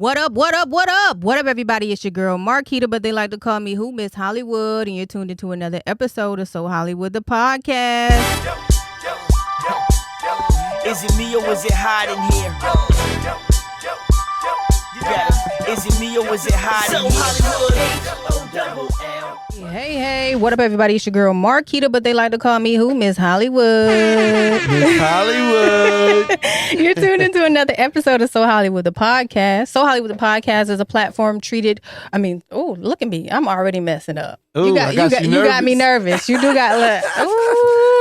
What up, what up, what up? What up, everybody? It's your girl, Marquita, but they like to call me Who Miss Hollywood, and you're tuned into another episode of So Hollywood, the podcast. Is it me or is it hot in here? You got it. Is it me or is it hot in here? Hey, what up, everybody? It's your girl, Marquita, but they like to call me Who Miss Hollywood. Miss Hollywood. You're tuned into another episode of So Hollywood, the podcast. So Hollywood, the podcast is a platform treated. Look at me. I'm already messing up. Ooh, you got me nervous. You do got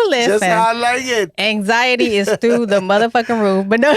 listen. Just how I like it. Anxiety is through the motherfucking roof. But no.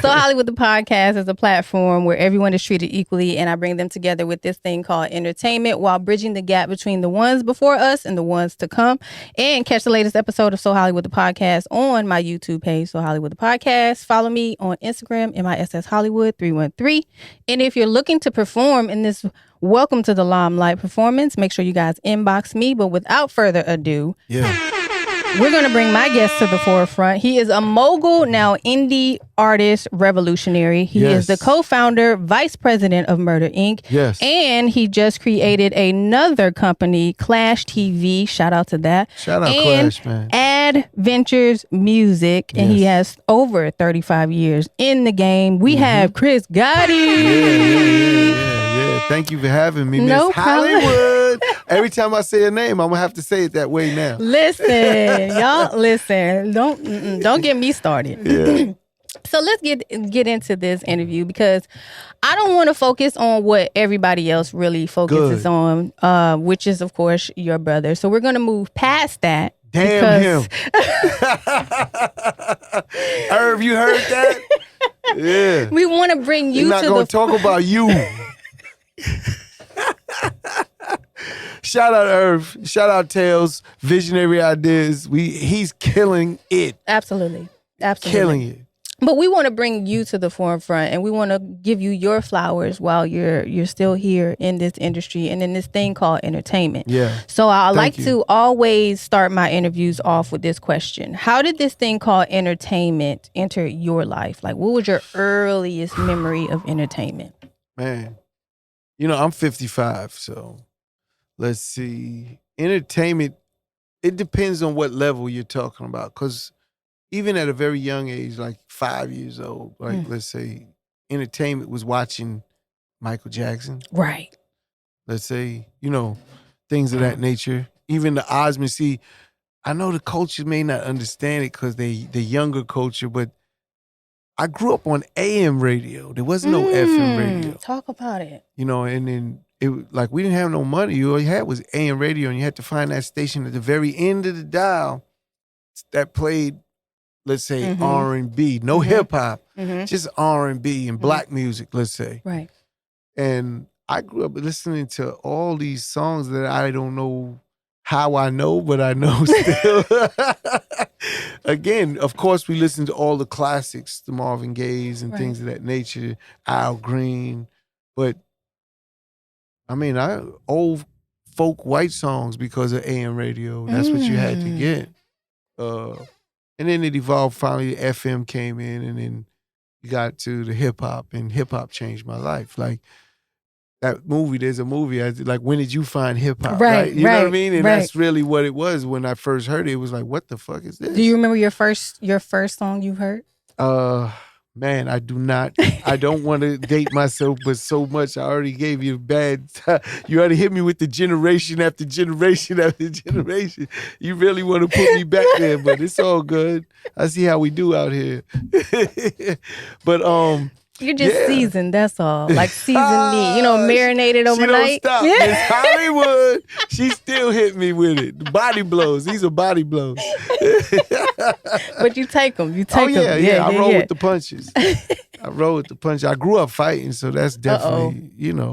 So Hollywood, the podcast is a platform where everyone is treated equally, and I bring them together with this thing called entertainment while bridging the gap between the ones before us and the ones to come. And catch the latest episode of So Hollywood, the podcast on my YouTube page, So Hollywood, the podcast. Follow me on Instagram, MISS Hollywood 313. And if you're looking to perform in this Welcome to the Limelight performance, make sure you guys inbox me. But without further ado, we're going to bring my guest to the forefront. He is a mogul, now indie artist revolutionary. He is the co-founder, vice president of Murder Inc. Yes. And he just created another company, ClashTV. Shout out to that. Shout out and Clash, man. Adventures Music. And he has over 35 years in the game. We have Chris Gotti. Yeah. Thank you for having me, No Miss problem. Hollywood. Every time I say a name, I'm gonna have to say it that way now. Listen, y'all. Listen, don't get me started. Yeah. So let's get into this interview because I don't want to focus on what everybody else really focuses on, which is of course your brother. So we're gonna move past that. Damn him. Irv, you heard that? Yeah. We want to bring you We're not to gonna the talk about you. Shout out Irv. Shout out Tails. Visionary Ideas. He's killing it. Absolutely. Killing it. But we want to bring you to the forefront, and we want to give you your flowers while you're still here in this industry and in this thing called entertainment. Yeah. So I like you. to always start my interviews off with this question: how did this thing called entertainment enter your life? Like, what was your earliest memory of entertainment? Man, I'm 55, so let's see. Entertainment, it depends on what level you're talking about. Because even at a very young age, like 5 years old, let's say, entertainment was watching Michael Jackson. Right. Let's say, things of that nature. Even the Osmonds. See, I know the culture may not understand it because the younger culture, but I grew up on AM radio. There wasn't no FM radio. Talk about it. And then we didn't have no money. All you had was AM radio, and you had to find that station at the very end of the dial that played, let's say, R&B, no hip hop, just R&B and black music, let's say. Right. And I grew up listening to all these songs that I don't know how I know, but I know still. Again, of course, we listened to all the classics, the Marvin Gayes and things of that nature, Al Green. But, old folk white songs because of AM radio. That's what you had to get. And then it evolved. Finally, the FM came in, and then you got to the hip hop, and hip hop changed my life. Like that movie, there's a movie, when did you find hip hop? Right? You know what I mean? And that's really what it was when I first heard it. It was like, what the fuck is this? Do you remember your first song you heard? Man, I do not. I don't want to date myself, but so much. I already gave you a bad time. You already hit me with the generation after generation after generation. You really want to put me back there, but it's all good. I see how we do out here. But You're just seasoned, that's all. Like seasoned meat, marinated overnight. She don't stop. Miss Hollywood, she still hit me with it. Body blows. These are body blows. But you take them. You take them. Yeah. I roll with the punches. I grew up fighting, so that's definitely,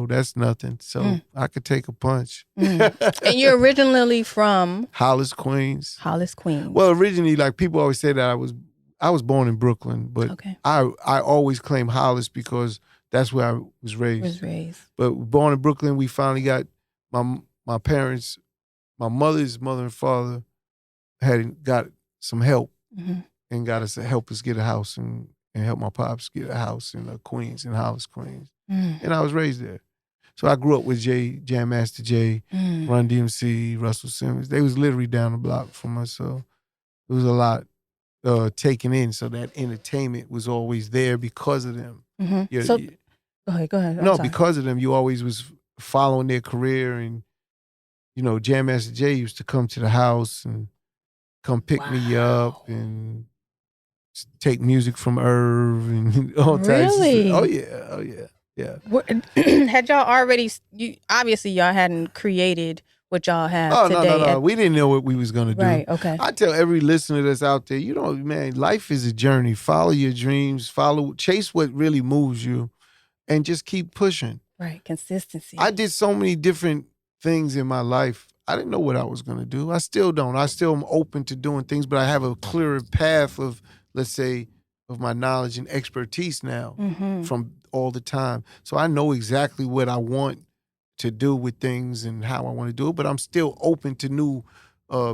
that's nothing. So I could take a punch. And you're originally from? Hollis, Queens. Well, originally, people always say that I was born in Brooklyn, but I always claim Hollis because that's where I was raised. But born in Brooklyn, we finally got my parents, my mother's mother and father had got some help and got us to help us get a house, and and helped my pops get a house in Queens, in Hollis, Queens. Mm. And I was raised there. So I grew up with Jam Master Jay, Run DMC, Russell Simmons. They was literally down the block from us. So it was a lot taken in. So that entertainment was always there because of them. Mm-hmm. Go ahead. No, because of them, you always was following their career. And, Jam Master Jay used to come to the house and come pick me up and take music from Irv and all types of stuff. Oh, yeah. Yeah. Had y'all already, obviously y'all hadn't created what y'all have today. No. We didn't know what we was going to do. Right, okay. I tell every listener that's out there, man, life is a journey. Follow your dreams, chase what really moves you, and just keep pushing. Right, consistency. I did so many different things in my life. I didn't know what I was going to do. I still don't. I still am open to doing things, but I have a clearer path of, let's say, of my knowledge and expertise now from all the time. So I know exactly what I want to do with things and how I want to do it, but I'm still open to new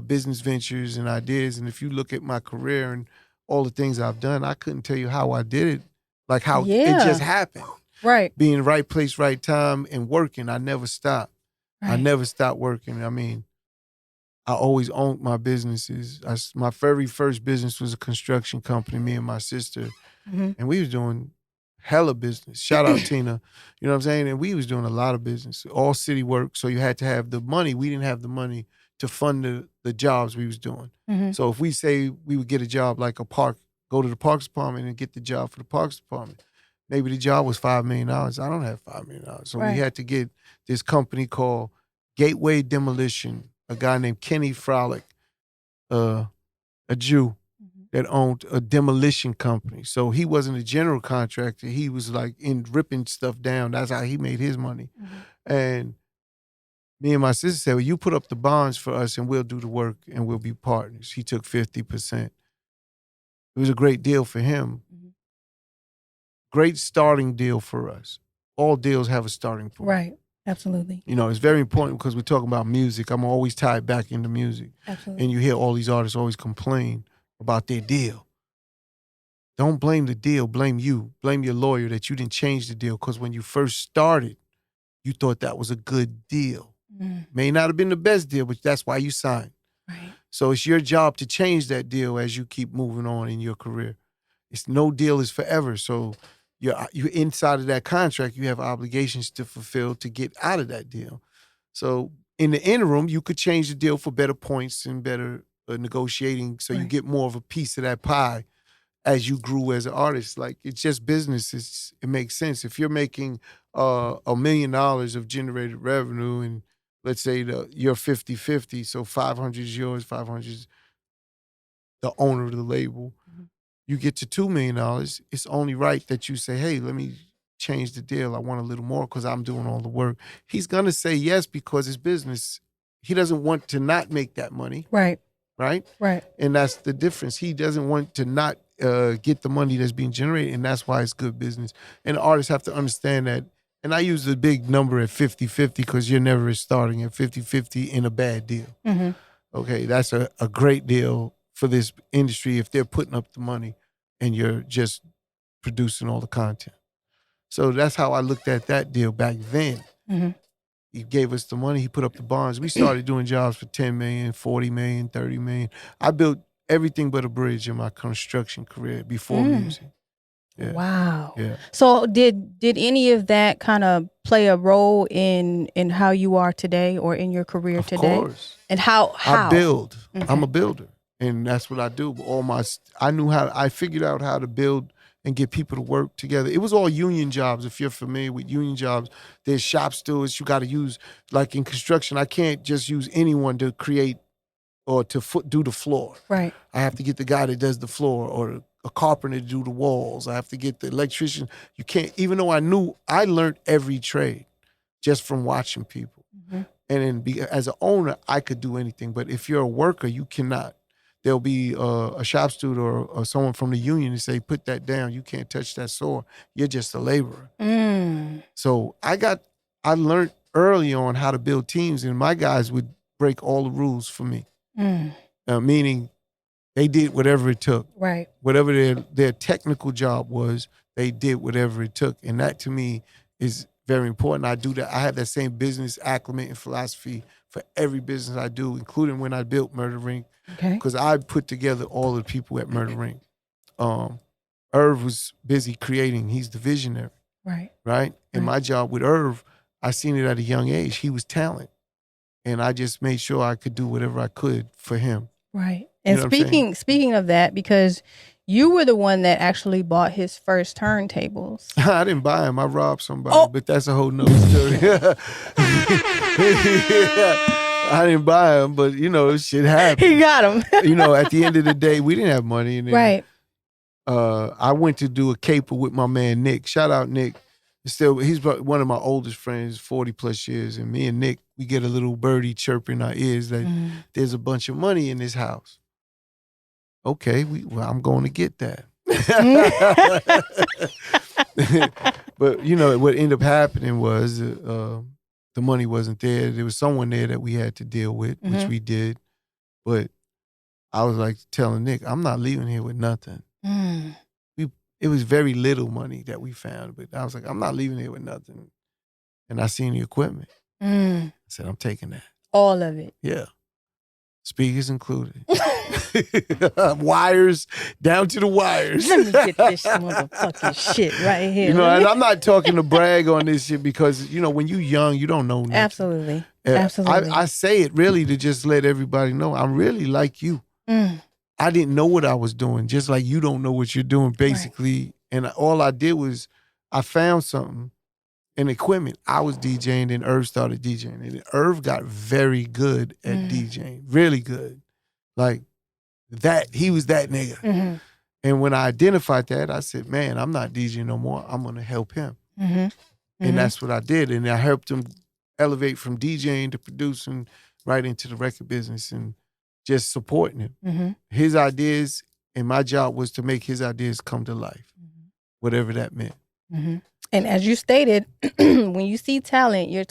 business ventures and ideas. And if you look at my career and all the things I've done, I couldn't tell you how I did it, like how it just happened. Right. Being right place, right time, and working. I never stopped. Right. I never stopped working. I mean, I always owned my businesses. My very first business was a construction company, me and my sister. And we was doing hella business. Shout out Tina. You know what I'm saying? And we was doing a lot of business, all city work. So you had to have the money. We didn't have the money to fund the jobs we was doing. So if we say we would get a job like a park, go to the Parks Department and get the job for the Parks Department, maybe the job was $5 million. I don't have $5 million. So we had to get this company called Gateway Demolition, a guy named Kenny Frolic, a Jew that owned a demolition company. So he wasn't a general contractor. He was like in ripping stuff down. That's how he made his money. And me and my sister said, well, you put up the bonds for us and we'll do the work and we'll be partners. He took 50%. It was a great deal for him. Great starting deal for us. All deals have a starting point. Right. Absolutely. It's very important because we're talking about music. I'm always tied back into music. Absolutely. And you hear all these artists always complain about their deal. Don't blame the deal, blame you. Blame your lawyer that you didn't change the deal because when you first started, you thought that was a good deal. May not have been the best deal, but that's why you signed. Right. So it's your job to change that deal as you keep moving on in your career. No deal is forever. So you're inside of that contract, you have obligations to fulfill to get out of that deal. So in the interim, you could change the deal for better points and better negotiating so you get more of a piece of that pie as you grew as an artist. Like, it's just business. It makes sense. If you're making $1 million of generated revenue and let's say you're 50-50, so 500 is yours, 500 is the owner of the label. You get to $2 million, it's only right that you say, hey, let me change the deal. I want a little more because I'm doing all the work. He's going to say yes because it's business. He doesn't want to not make that money. Right. Right? Right. And that's the difference. He doesn't want to not get the money that's being generated, and that's why it's good business. And artists have to understand that. And I use the big number at 50-50 because you're never starting at 50-50 in a bad deal. Okay, that's a great deal for this industry if they're putting up the money and you're just producing all the content. So that's how I looked at that deal back then. He gave us the money, he put up the bonds. We started doing jobs for $10 million, $40 million, $30 million. I built everything but a bridge in my construction career before music. Yeah. Wow. Yeah. So did any of that kind of play a role in how you are today or in your career today? Of course. And how? I build. I'm a builder. And that's what I do. I figured out how to build and get people to work together. It was all union jobs. If you're familiar with union jobs, there's shop stewards you got to use. Like in construction, I can't just use anyone to create or to do the floor. Right. I have to get the guy that does the floor or a carpenter to do the walls. I have to get the electrician. You can't, even though I learned every trade just from watching people. And then as an owner, I could do anything. But if you're a worker, you cannot. There'll be a shop steward or someone from the union and say, put that down. You can't touch that saw. You're just a laborer. So I learned early on how to build teams, and my guys would break all the rules for me. Meaning They did whatever it took. Right. Whatever their technical job was, they did whatever it took. And that to me is very important. I do that. I have that same business acumen and philosophy for every business I do, including when I built Murder Ring. Okay. Because I put together all the people at Murder Ring. Irv was busy creating. He's the visionary. Right. Right? And my job with Irv, I seen it at a young age. He was talent. And I just made sure I could do whatever I could for him. Right. And You know what I'm speaking of that, because you were the one that actually bought his first turntables. I didn't buy him. I robbed somebody, Oh. but that's a whole nother story. I didn't buy him, but shit happened. He got him. At the end of the day, we didn't have money. And then, Right. I went to do a caper with my man Nick. Shout out Nick. He's one of my oldest friends, 40 plus years. And me and Nick, we get a little birdie chirp in our ears that there's a bunch of money in this house. Okay, I'm going to get that. But what ended up happening was the money wasn't there. There was someone there that we had to deal with, which we did. But I was like telling Nick, I'm not leaving here with nothing. It was very little money that we found, but I was like, I'm not leaving here with nothing. And I seen the equipment. I said, I'm taking that. All of it. Yeah. Speakers included. Wires, down to the wires. Let me get this motherfucking shit right here. And I'm not talking to brag on this shit because, when you young, you don't know nothing. Absolutely. Absolutely. I say it really to just let everybody know I'm really like you. I didn't know what I was doing, just like you don't know what you're doing, basically. Right. And all I did was I found something, an equipment. I was DJing, then Irv started DJing. And Irv got very good at DJing, really good. Like that, he was that nigga. And when I identified that, I said, man, I'm not DJing no more. I'm going to help him. And that's what I did. And I helped him elevate from DJing to producing right into the record business and just supporting him. His ideas, and my job was to make his ideas come to life, whatever that meant. And as you stated, when you see talent, you're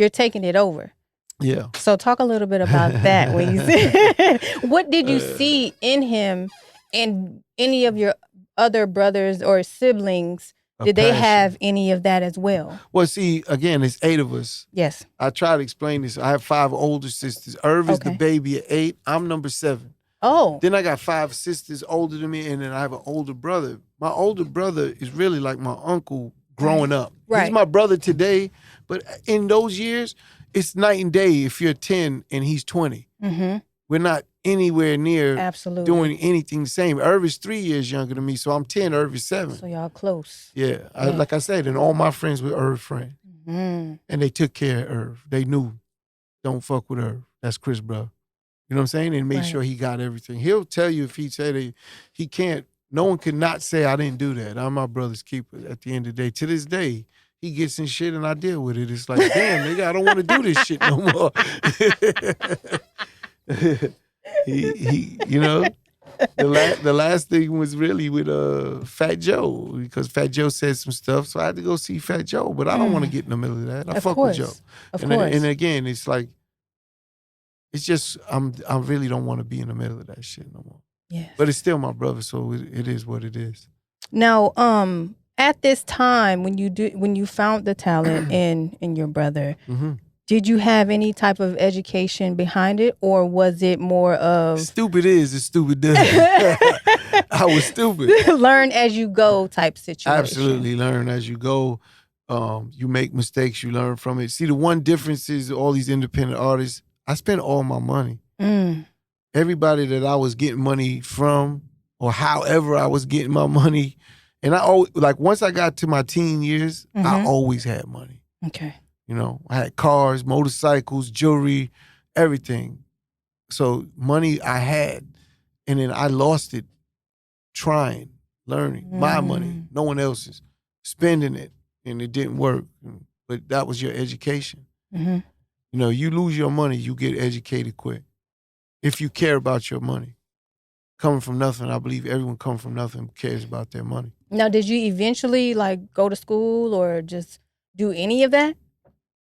taking it over. Yeah. So talk a little bit about that. When you see, what did you see in him and any of your other brothers or siblings? Did they have any of that as well? Well, see, again, it's 8 of us. Yes. I try to explain this. I have 5 older sisters. Irv is the baby at 8. I'm number 7. Oh. Then I got 5 sisters older than me, and then I have an older brother. My older brother is really like my uncle growing up. Right. He's my brother today, but in those years, it's night and day if you're 10 and he's 20. We're not anywhere near doing anything the same. Irv is 3 years younger than me, so I'm 10, Irv is 7. So y'all close. Yeah. Like I said, and all my friends were Irv friends. And they took care of Irv. They knew, don't fuck with Irv. That's Chris, bro. You know what I'm saying? And made sure he got everything. He'll tell you if he said he can't, no one could not say I didn't do that. I'm my brother's keeper at the end of the day. To this day, he gets in shit and I deal with it. It's like, damn, nigga, I don't want to do this shit no more. The last thing was really with Fat Joe, because Fat Joe said some stuff, so I had to go see Fat Joe. But I don't want to get in the middle of that. I fuck with Joe. Of course. And again, it's like, it's just I really don't want to be in the middle of that shit no more. Yes. But it's still my brother, so it is what it is. Now, at this time when you found the talent in your brother, did you have any type of education behind it, or was it more of stupid is stupid does? I was stupid. Learn as you go type situation. Absolutely, learn as you go. You make mistakes, you learn from it. See, the one difference is all these independent artists, I spent all my money. Everybody that I was getting money from, or however I was getting my money, and I always, like, once I got to my teen years, I always had money. Okay. I had cars, motorcycles, jewelry, everything. So money I had, and then I lost it trying, learning, my money, no one else's, spending it, and it didn't work. But that was your education. You lose your money, you get educated quick. If you care about your money. Coming from nothing, I believe everyone coming from nothing cares about their money. Now, did you eventually go to school or just do any of that?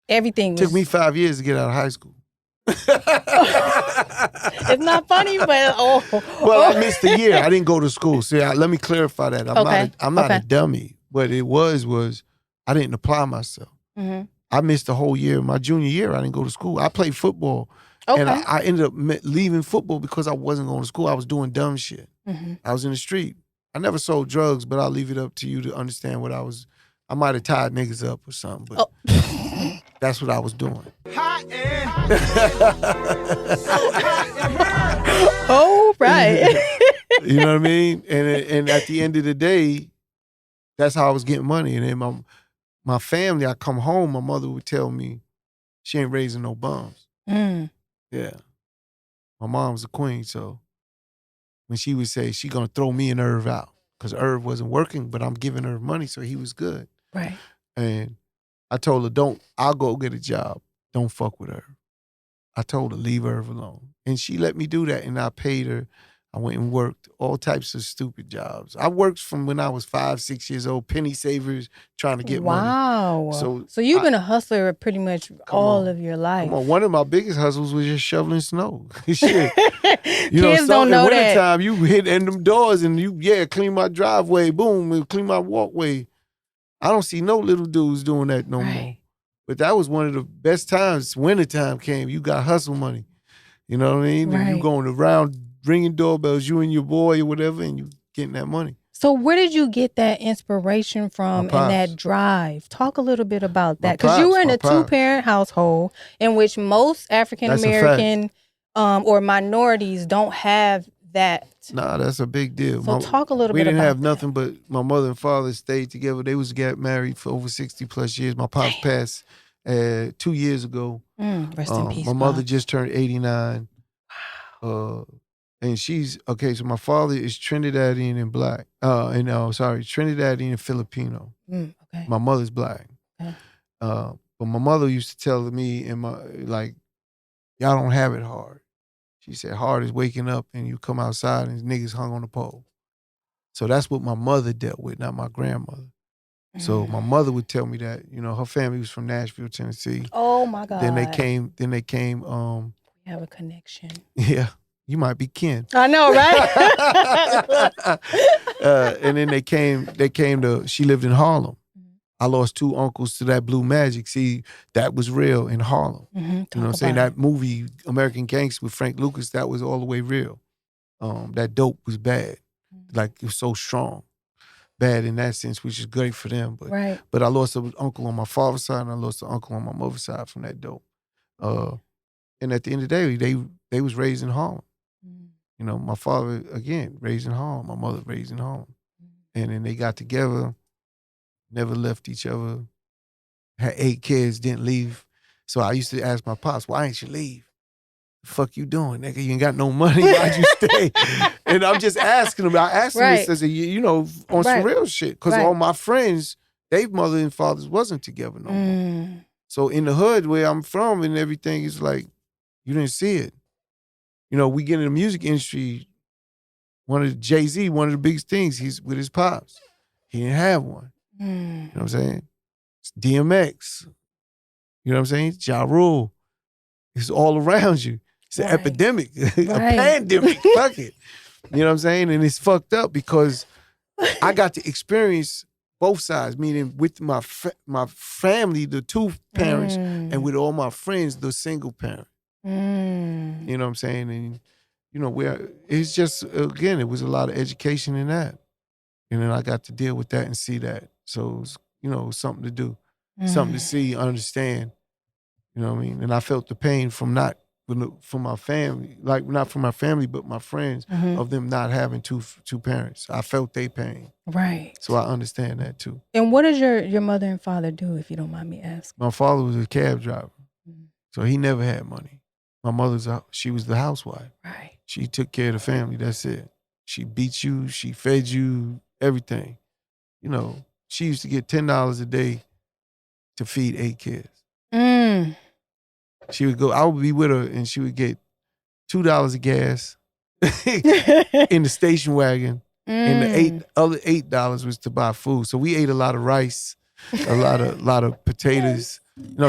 Everything was... Took me 5 years to get out of high school. It's not funny, but Well, I missed a year. I didn't go to school. See, let me clarify that. I'm not a dummy. What it was I didn't apply myself. Mm-hmm. I missed the whole year. My junior year, I didn't go to school. I played football. Okay. And I ended up leaving football because I wasn't going to school. I was doing dumb shit. Mm-hmm. I was in the street. I never sold drugs, but I'll leave it up to you to understand what I was. I might have tied niggas up or something, but that's what I was doing. Oh, right. You know what I mean? And at the end of the day, that's how I was getting money. And then my family, I come home, my mother would tell me, she ain't raising no bums. Mm. Yeah. My mom's a queen, so when she would say she gonna throw me and Irv out, because Irv wasn't working, but I'm giving her money, so he was good. Right. And I told her, I'll go get a job. Don't fuck with Irv. I told her, leave Irv alone. And she let me do that, and I paid her. I went and worked all types of stupid jobs. I worked from when I was 5, 6 years old, penny savers, trying to get money. Wow. So you've been a hustler pretty much all of your life. Come on. One of my biggest hustles was just shoveling snow. Shit. Kids don't know that. In wintertime, you hit in them doors and clean my driveway, boom, clean my walkway. I don't see no little dudes doing that no more. But that was one of the best times. Wintertime came, you got hustle money. You know what I mean? Right. And you going around ringing doorbells, you and your boy or whatever, and you getting that money. So where did you get that inspiration from and that drive? Talk a little bit about that. Because you were in a two-parent household in which most African-American or minorities don't have that. Nah, that's a big deal. So talk a little bit about that. We didn't have nothing, but my mother and father stayed together. They was married for over 60 plus years. My pops passed 2 years ago. Rest in peace. My mother just turned 89. And she's, okay, so my father is Trinidadian and black. Trinidadian and Filipino. Okay. My mother's black. Okay. But my mother used to tell me, y'all don't have it hard. She said, hard is waking up and you come outside and niggas hung on the pole. So that's what my mother dealt with, not my grandmother. So my mother would tell me that, her family was from Nashville, Tennessee. Oh my God. Then they came. We have a connection. Yeah. You might be kin. I know, right? And then she lived in Harlem. I lost 2 uncles to that blue magic. See, that was real in Harlem. You know what I'm saying? That movie, American Gangster with Frank Lucas, that was all the way real. That dope was bad. Like, it was so strong. Bad in that sense, which is great for them. But I lost an uncle on my father's side and I lost an uncle on my mother's side from that dope. And at the end of the day, they was raised in Harlem. My father, again, raised in Harlem. My mother raised in Harlem. And then they got together, never left each other, had 8 kids, didn't leave. So I used to ask my pops, why ain't you leave? The fuck you doing, nigga? You ain't got no money. Why'd you stay? And I'm just asking him. I asked him this as on some real shit. Because all my friends, their mother and fathers wasn't together no more. So in the hood where I'm from and everything, it's like, you didn't see it. We get in the music industry, Jay-Z, one of the biggest things, he's with his pops. He didn't have one. You know what I'm saying? It's DMX. You know what I'm saying? Ja Rule. It's all around you. It's an epidemic, a pandemic. Fuck it. You know what I'm saying? And it's fucked up because I got to experience both sides, meaning with my family, the 2 parents, and with all my friends, the single parent. You know what I'm saying? And, it's just, again, it was a lot of education in that. And then I got to deal with that and see that. So, it was something to do, something to see, understand. You know what I mean? And I felt the pain from my family, like not from my family, but my friends, of them not having two parents. I felt their pain. Right. So I understand that too. And what does your mother and father do, if you don't mind me asking? My father was a cab driver. So he never had money. My mother's she was the housewife. Right. She took care of the family. That's it. She beat you. She fed you. Everything. She used to get $10 a day to feed 8 kids. She would go. I would be with her, and she would get $2 of gas in the station wagon, and the other $8 was to buy food. So we ate a lot of rice. a lot of potatoes,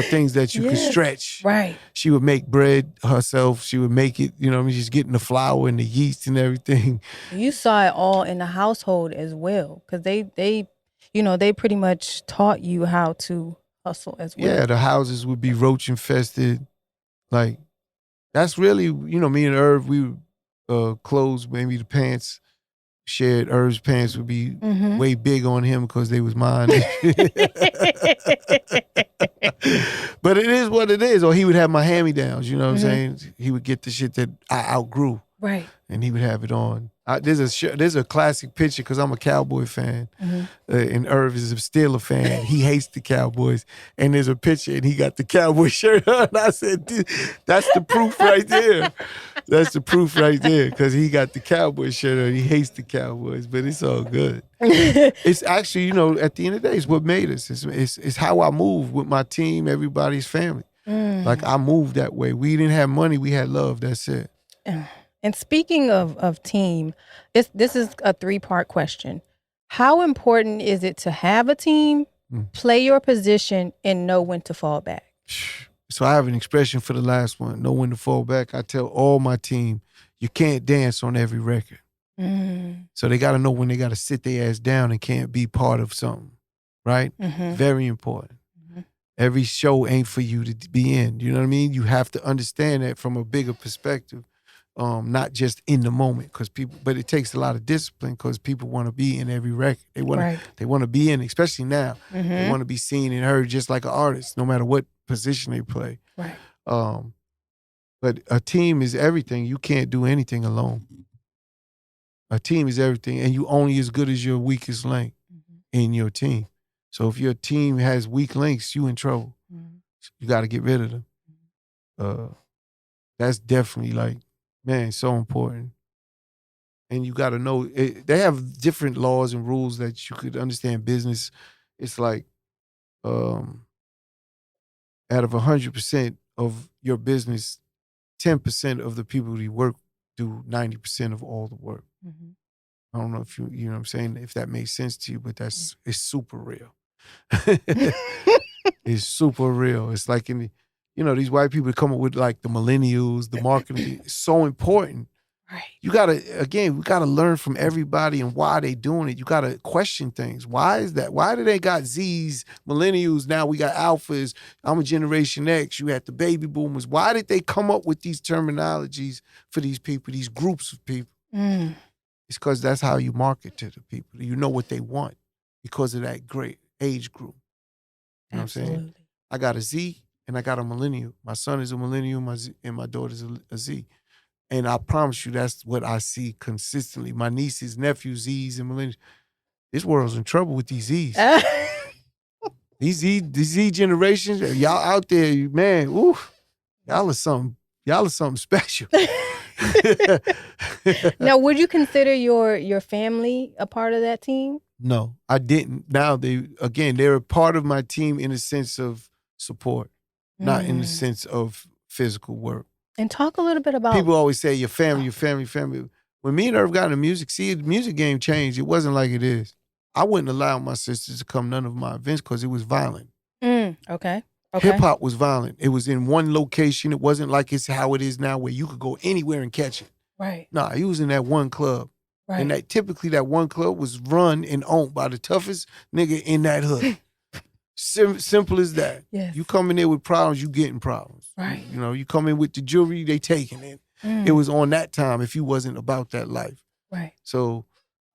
things that you could stretch. Right. She would make bread herself. She would make it, she's getting the flour and the yeast and everything. You saw it all in the household as well, because they pretty much taught you how to hustle as well. Yeah, the houses would be roach infested. Like, that's really, me and Irv, we would clothes, maybe the pants, shared. Irv's pants would be way big on him because they was mine. But it is what it is. Or he would have my hand-me-downs, you know what I'm saying? He would get the shit that I outgrew. Right. And he would have it on. There's a classic picture because I'm a Cowboy fan, and Irv is a Steeler fan. He hates the Cowboys, and there's a picture, and he got the Cowboy shirt on. I said, "That's the proof right there. That's the proof right there." Because he got the Cowboy shirt on. He hates the Cowboys, but it's all good. It's actually, at the end of the day, it's what made us. It's how I move with my team, everybody's family. Like, I moved that way. We didn't have money. We had love. That's it. And speaking of team, this is a 3-part question. How important is it to have a team, play your position, and know when to fall back? So I have an expression for the last one, know when to fall back. I tell all my team, you can't dance on every record. So they got to know when they got to sit their ass down and can't be part of something, right? Very important. Every show ain't for you to be in. You know what I mean? You have to understand that from a bigger perspective. Not just in the moment, but it takes a lot of discipline because people want to be in every record. They want to be in, especially now. They want to be seen and heard just like an artist, no matter what position they play. Right. But a team is everything. You can't do anything alone. A team is everything, and you only as good as your weakest link in your team. So if your team has weak links, you in trouble. You got to get rid of them. That's definitely like, man, so important. And you got to know, they have different laws and rules that you could understand business. It's like, out of 100% of your business, 10% of the people you work do 90% of all the work. I don't know if you know what I'm saying, if that makes sense to you, but it's super real. It's super real. It's like these white people come up with like the millennials, the marketing. It's so important. Right. We gotta learn from everybody and why they doing it. You gotta question things. Why is that? Why do they got Z's, millennials? Now we got alphas. I'm a Generation X. You had the baby boomers. Why did they come up with these terminologies for these people, these groups of people? It's because that's how you market to the people. You know what they want because of that great age group. You know what I'm saying? I got a Z and I got a millennial. My son is a millennial and my daughter's a Z. And I promise you that's what I see consistently. My nieces, nephews, Z's, and millennials. This world's in trouble with these Z's. These Z generations, y'all out there, man, oof, y'all are something special. Now, would you consider your family a part of that team? No, I didn't. Now they're a part of my team in a sense of support, not in the sense of physical work. And talk a little bit about... People always say your family. When me and Irv got in the music, the music game changed. It wasn't like it is. I wouldn't allow my sisters to come none of my events because it was violent. Okay. Hip hop was violent. It was in one location. It wasn't like it's how it is now where you could go anywhere and catch it. Right. Nah, he was in that one club. Right. And typically that one club was run and owned by the toughest nigga in that hood. Simple as that. Yes. You come in there with problems, you getting problems. Right. You come in with the jewelry, they taking it. It was on that time if you wasn't about that life. Right. So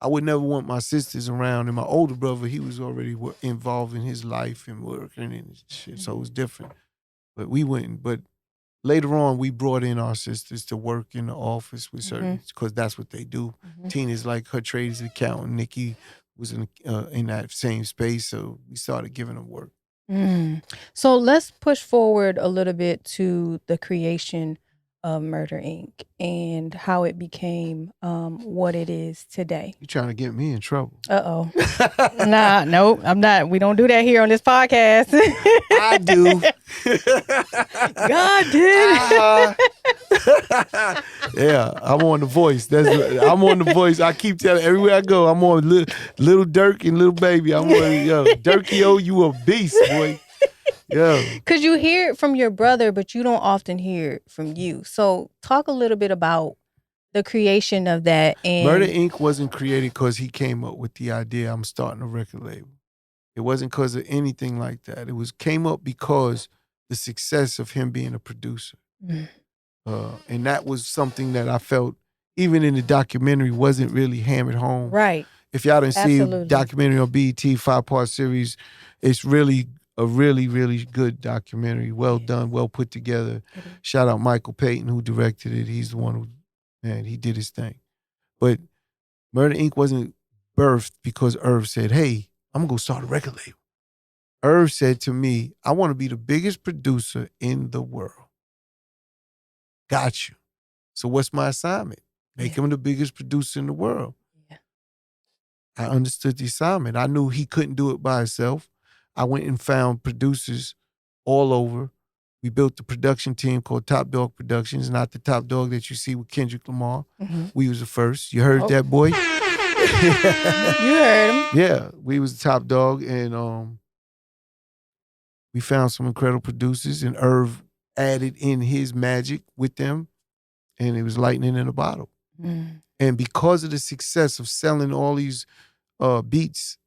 I would never want my sisters around. And my older brother, he was already involved in his life and working and shit. So it was different. But we wouldn't. But later on, we brought in our sisters to work in the office with certain, because that's what they do. Tina's like, her trade is accountant. Nikki was in that same space. So we started giving them work. So let's push forward a little bit to the creation of Murder Inc. and how it became what it is today. You trying to get me in trouble? Uh-oh. Nah, nope, I'm not. We don't do that here on this podcast. I do. God did. Yeah, I'm on The Voice. I'm on The Voice. I keep telling everywhere I go, I'm on little Dirk and Little Baby. I'm on, yo, Dirkie, you a beast, boy. Yeah. Because you hear it from your brother, but you don't often hear it from you. So talk a little bit about the creation of that. And Murder Inc. wasn't created because he came up with the idea I'm starting a record label. It wasn't because of anything like that. It came up because the success of him being a producer. And that was something that I felt, even in the documentary, wasn't really hammered home. Right. If y'all didn't see Absolutely. a documentary on BET, 5-part series, it's really a really, really good documentary. Well done, well put together. Shout out Michael Payton, who directed it. He's the one who, man, he did his thing. But Murder Inc. wasn't birthed because Irv said, hey, I'm going to go start a record label. Irv said to me, I want to be the biggest producer in the world. Got you. So what's my assignment? Make him the biggest producer in the world. Yeah. I understood the assignment. I knew he couldn't do it by himself. I went and found producers all over. We built the production team called Top Dog Productions, not the Top Dog that you see with Kendrick Lamar. We was the first. You heard that, boy? You heard him. Yeah, we was the Top Dog, and we found some incredible producers, and Irv added in his magic with them, and it was lightning in a bottle. And because of the success of selling all these beats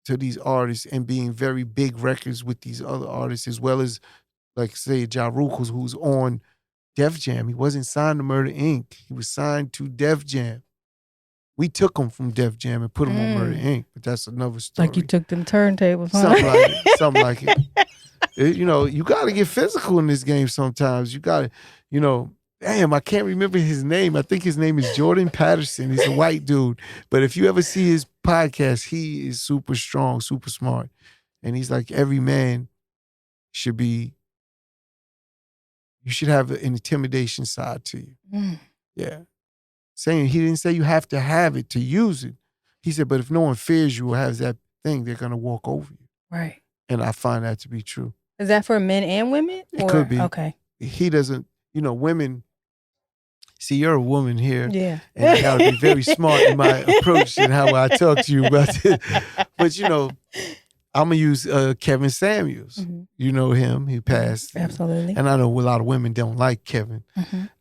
to these artists and being very big records with these other artists, as well as, like, say, Ja Rule, who's on Def Jam. He wasn't signed to Murder Inc. He was signed to Def Jam. We took him from Def Jam and put him on Murder Inc., but that's another story. Like you took them turntables, huh? Something like it. You know, you got to get physical in this game sometimes. You got to, you know, damn, I can't remember his name. I think his name is Jordan Patterson. He's a white dude. But if you ever see his podcast, he is super strong, super smart. And he's like, every man should be, you should have an intimidation side to you. Yeah. Saying, he didn't say you have to have it to use it. He said, but if no one fears you or has that thing, they're going to walk over you. Right. And I find that to be true. Is that for men and women? It could be. Okay. He doesn't, you know, women, see, you're a woman here. Yeah. And I got to be very smart in my approach and how I talk to you about it. But, you know, I'm going to use Kevin Samuels. You know him. He passed. Absolutely. And I know a lot of women don't like Kevin.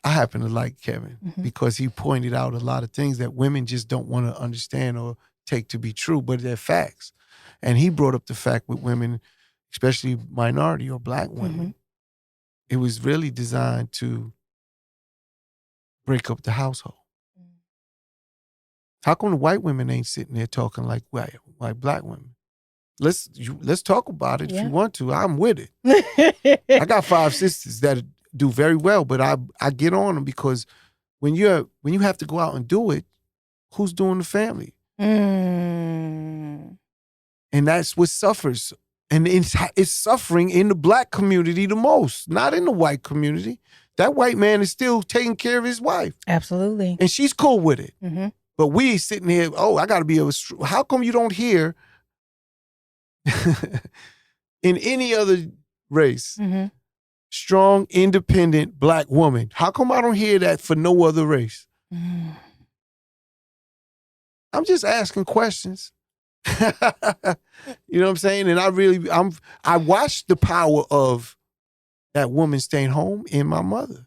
I happen to like Kevin because he pointed out a lot of things that women just don't want to understand or take to be true, but they're facts. And he brought up the fact with women, especially minority or black women, it was really designed to break up the household. How come the white women ain't sitting there talking like black women? Let's talk about it if you want to. I'm with it. I got 5 sisters that do very well, but I get on them because when you have to go out and do it, who's doing the family? And that's what suffers. And it's suffering in the black community the most, not in the white community. That white man is still taking care of his wife. Absolutely. And she's cool with it. But we sitting here, I got to be able to, how come you don't hear in any other race, strong, independent black woman? How come I don't hear that for no other race? I'm just asking questions. You know what I'm saying? And I watched the power of that woman staying home in my mother.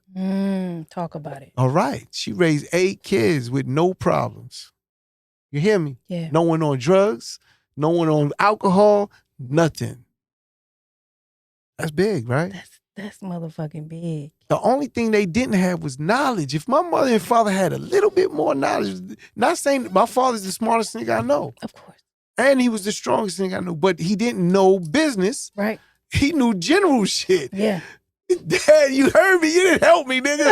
Talk about it. All right. She raised 8 kids with no problems. You hear me? Yeah. No one on drugs, no one on alcohol, nothing. That's big, right? That's motherfucking big. The only thing they didn't have was knowledge. If my mother and father had a little bit more knowledge, not saying that my father's the smartest nigga I know. Of course. And he was the strongest thing I knew, but he didn't know business. Right. He knew general shit. Yeah. Dad, you heard me. You didn't help me, nigga. No.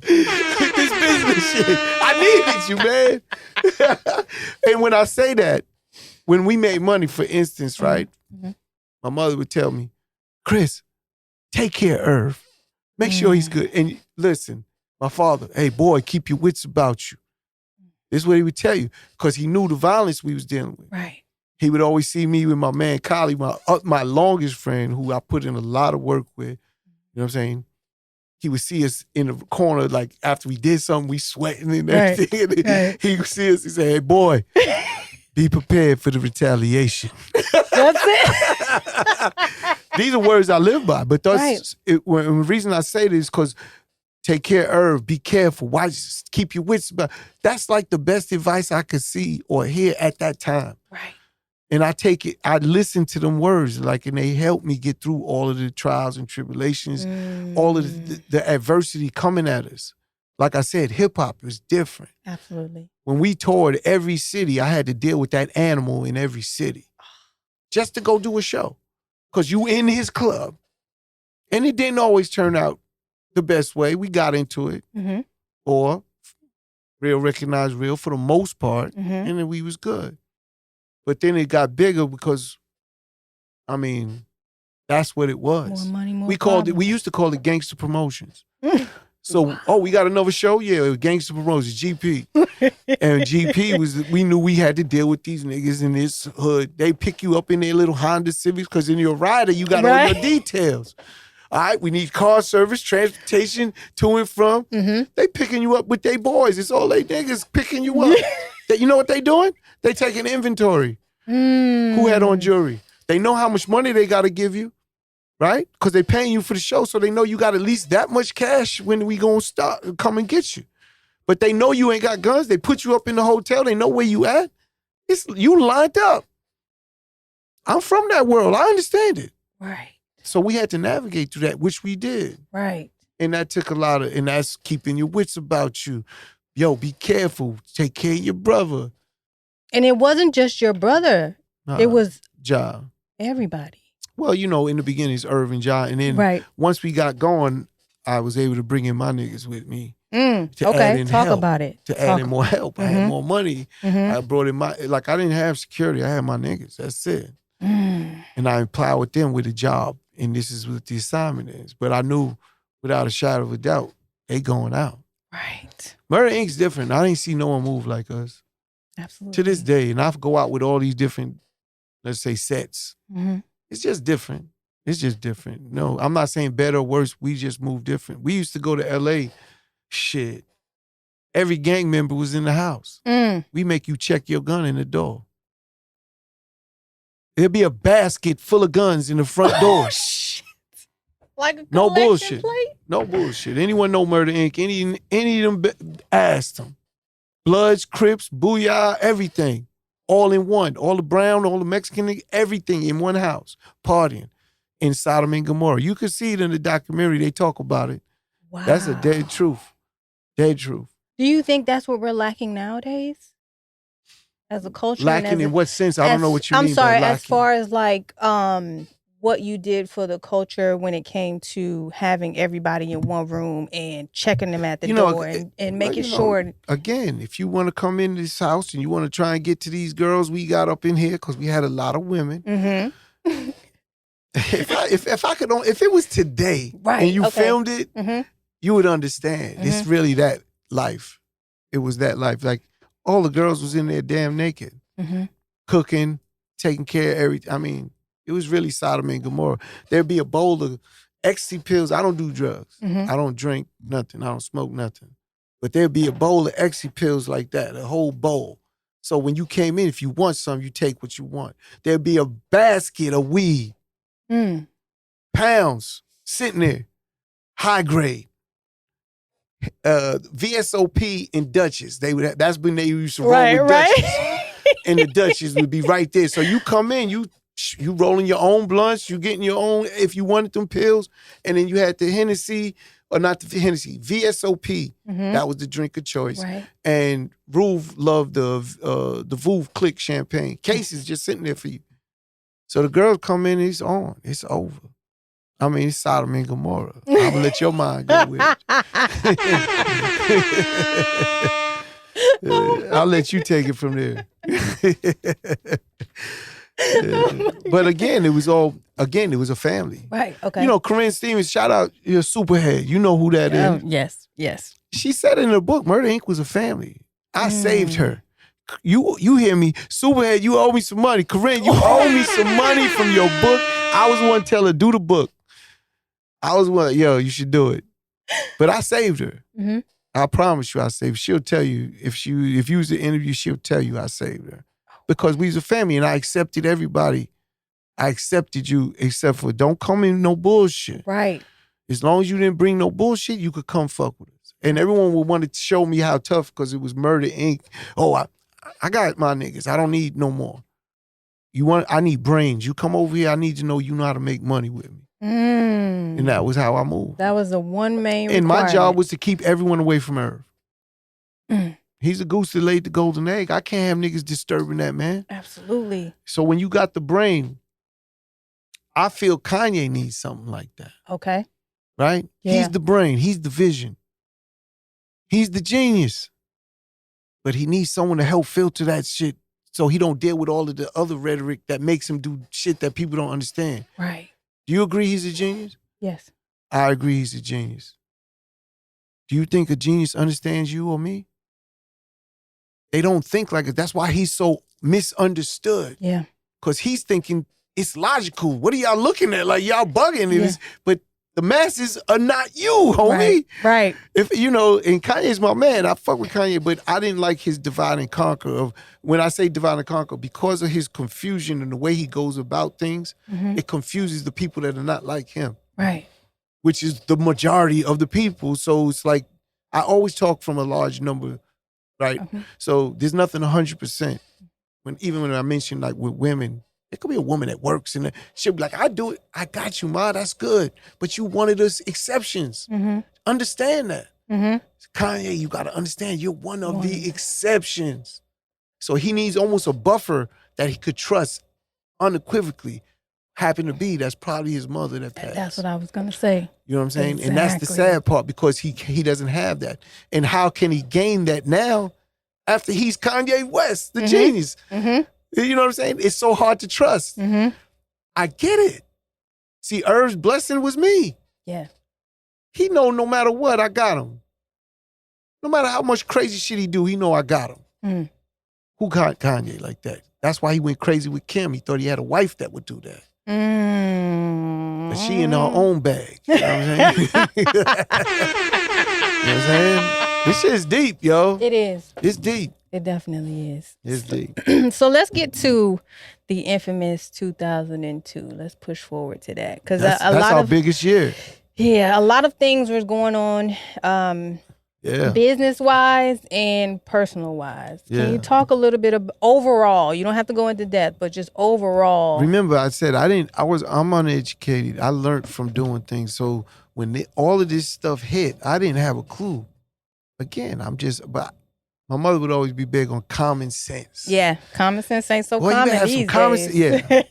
This business shit. I needed you, man. And when I say that, when we made money, for instance, right, my mother would tell me, Chris, take care of Irv. Make sure he's good. And listen, my father, hey, boy, keep your wits about you. This is what he would tell you, because he knew the violence we was dealing with. Right. He would always see me with my man, Collie, my longest friend, who I put in a lot of work with. You know what I'm saying? he would see us in the corner, like after we did something, we sweating and Right, everything. right. He would see us, he said, hey, boy, be prepared for the retaliation. That's it. These are words I live by. But that's, Right. the reason I say this is because take care, Irv, be careful. Watch, keep your wits about. That's like the best advice I could see or hear at that time. Right. And I take it, I listen to them words, like, and they help me get through all of the trials and tribulations, all of the adversity coming at us. Like I said, hip hop is different. Absolutely. When we toured every city, I had to deal with that animal in every city just to go do a show. Because you in his club. And it didn't always turn out the best way. We got into it. Mm-hmm. Or real recognize real for the most part. Mm-hmm. And then we was good. But then it got bigger because, I mean, that's what it was. More money, more We used to call it gangster promotions. So, we got another show? Yeah, it was gangster promotions, GP. And GP we knew we had to deal with these niggas in this hood. They pick you up in their little Honda Civics because in your rider, you got all your details. All right, we need car service, transportation to and from. Mm-hmm. They picking you up with their boys. It's all they niggas picking you up. You know what they doing? They taking inventory. Who had on jewelry? They know how much money they got to give you, right? Because they paying you for the show, so they know you got at least that much cash when we gonna come and get you. But they know you ain't got guns. They put you up in the hotel. They know where you at. You lined up. I'm from that world. I understand it. Right. So we had to navigate through that, which we did. Right. And that took and that's keeping your wits about you. Yo, be careful. Take care of your brother. And it wasn't just your brother. It was Ja. everybody. Well, in the beginning it's Irv and Ja. And then once we got going, I was able to bring in my niggas with me. Okay, talk about it. To add in more help. I had more money. Mm-hmm. I brought in I didn't have security. I had my niggas. That's it. And I plowed them with a job. And this is what the assignment is. But I knew without a shadow of a doubt, they going out. Right. Murder Inc.'s different. I didn't see no one move like us. Absolutely. To this day. And I go out with all these different, let's say, sets. Mm-hmm. It's just different. It's just different. No, I'm not saying better or worse. We just move different. We used to go to L.A. Shit. Every gang member was in the house. We make you check your gun in the door. There'd be a basket full of guns in the front door. Shit. Like a No collection bullshit. plate? No bullshit. Anyone know Murder Inc., any of them asked them. Bloods, Crips, Booyah, everything. All in one. All the brown, all the Mexican, everything in one house. Partying in Sodom and Gomorrah. You can see it in the documentary. They talk about it. Wow. That's a dead truth. Dead truth. Do you think that's what we're lacking nowadays? As a culture? Lacking in what sense? I don't know what you mean I'm sorry, by lacking. as far as like what you did for the culture when it came to having everybody in one room and checking them at the door and making sure. Again, if you want to come into this house and you want to try and get to these girls we got up in here, because we had a lot of women. Mm-hmm. if it was today and you filmed it, you would understand. It's really that life. It was that life. Like all the girls was in there damn naked, cooking, taking care of everything. I mean, it was really Sodom and Gomorrah. There'd be a bowl of ecstasy pills. I don't do drugs. I don't drink nothing. I don't smoke nothing. But there'd be a bowl of ecstasy pills like that, a whole bowl. So when you came in, if you want some, you take what you want. There'd be a basket of weed, pounds sitting there, high grade. VSOP and Dutchess. That's when they used to roll with Dutchess. And the Dutchess would be right there. So you come in, you rolling your own blunts, you getting your own, if you wanted them pills, and then you had the Hennessy, or not the Hennessy, VSOP. That was the drink of choice. Right. And Ruth loved the Vouv Click champagne. Case is just sitting there for you. So the girls come in, it's on. It's over. I mean, it's Sodom and Gomorrah. I'm going to let your mind go with it. I'll let you take it from there. But again, it was a family. Right, okay. Corinne Stevens, shout out your Superhead. You know who that is. Yes. She said in her book, Murder Inc. was a family. I saved her. You hear me? Superhead, you owe me some money. Corinne, you owe me some money from your book. I was the one to tell her, do the book. I was one, you should do it. But I saved her. Mm-hmm. I promise you I saved her. She'll tell you, if you was the interview, she'll tell you I saved her. Because we was a family and I accepted everybody. I accepted you except for don't come in no bullshit. Right. As long as you didn't bring no bullshit, you could come fuck with us. And everyone would want to show me how tough because it was Murder Inc. Oh, I got my niggas. I don't need no more. I need brains. You come over here, I need to know you know how to make money with me. And that was how I moved. That was the one main And requirement. my job was to keep everyone away from Irv. He's the goose that laid the golden egg. I can't have niggas disturbing that, man. Absolutely. So when you got the brain, I feel Kanye needs something like that. Okay. Right? Yeah. He's the brain. He's the vision. He's the genius. But he needs someone to help filter that shit so he don't deal with all of the other rhetoric that makes him do shit that people don't understand. Right. Do you agree he's a genius? Yes. I agree he's a genius. Do you think a genius understands you or me? They don't think like it. That's why he's so misunderstood. Yeah. Because he's thinking it's logical. What are y'all looking at? Like y'all bugging. Yeah. But the masses are not you, homie. Right. If and Kanye's my man. I fuck with Kanye, but I didn't like his divide and conquer of when I say divide and conquer, because of his confusion and the way he goes about things, it confuses the people that are not like him. Right. Which is the majority of the people. So it's like I always talk from a large number, right? So there's nothing 100%. Even when I mention like with women, it could be a woman that works and she'll be like, I do it. I got you, ma. That's good. But you wanted us exceptions. Understand that. Kanye, you got to understand you're one of the exceptions. So he needs almost a buffer that he could trust unequivocally. Happen to be, that's probably his mother that passed. That's what I was going to say. You know what I'm saying? Exactly. And that's the sad part because he doesn't have that. And how can he gain that now after he's Kanye West, the genius? You know what I'm saying? It's so hard to trust. I get it. See, Irv's blessing was me. Yeah. He know no matter what, I got him. No matter how much crazy shit he do, he know I got him. Who got Kanye like that? That's why he went crazy with Kim. He thought he had a wife that would do that. But she in her own bag. You know what I'm saying? You know what I'm saying? This shit's deep, yo. It is. It's deep. It definitely is. It's deep. So let's get to the infamous 2002. Let's push forward to that. Because That's a lot our of biggest year. Yeah, a lot of things was going on business-wise and personal-wise. Can you talk a little bit of overall? You don't have to go into depth, but just overall. Remember, I said I'm uneducated. I learned from doing things. So when all of this stuff hit, I didn't have a clue. Again, but my mother would always be big on common sense. Yeah, common sense ain't so Well, common you have these some common days.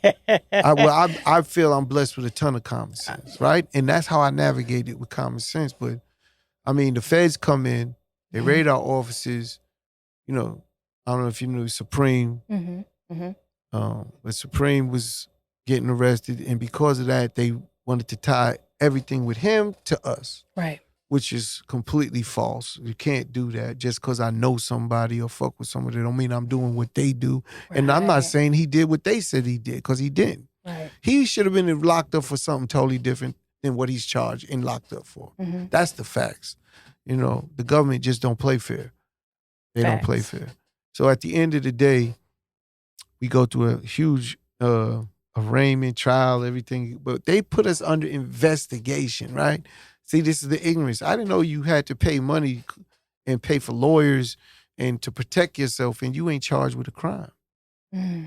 Yeah. I feel I'm blessed with a ton of common sense, right? And that's how I navigated with common sense. But I mean, the feds come in, they raid our offices. You know, I don't know if you knew Supreme. But Supreme was getting arrested, and because of that, they wanted to tie everything with him to us. Right. Which is completely false. You can't do that just because I know somebody or fuck with somebody. Don't mean I'm doing what they do. Right. And I'm not saying he did what they said he did, because he didn't. Right. He should have been locked up for something totally different than what he's charged and locked up for. That's the facts. You know, the government just don't play fair. They don't play fair. So at the end of the day, we go through a huge arraignment, trial, everything. But they put us under investigation, right? See, this is the ignorance. I didn't know you had to pay money and pay for lawyers and to protect yourself, and you ain't charged with a crime.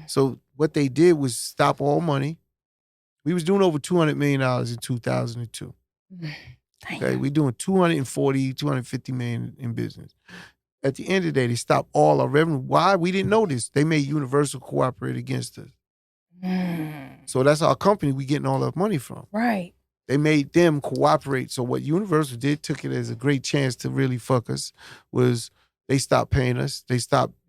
So what they did was stop all money. We was doing over $200 million in 2002. Okay, we doing 240, 250 million in business. At the end of the day, they stopped all our revenue. Why? We didn't know this. They made Universal cooperate against us. So that's our company we getting all our money from. Right. They made them cooperate. So what Universal did, took it as a great chance to really fuck us, was they stopped paying us.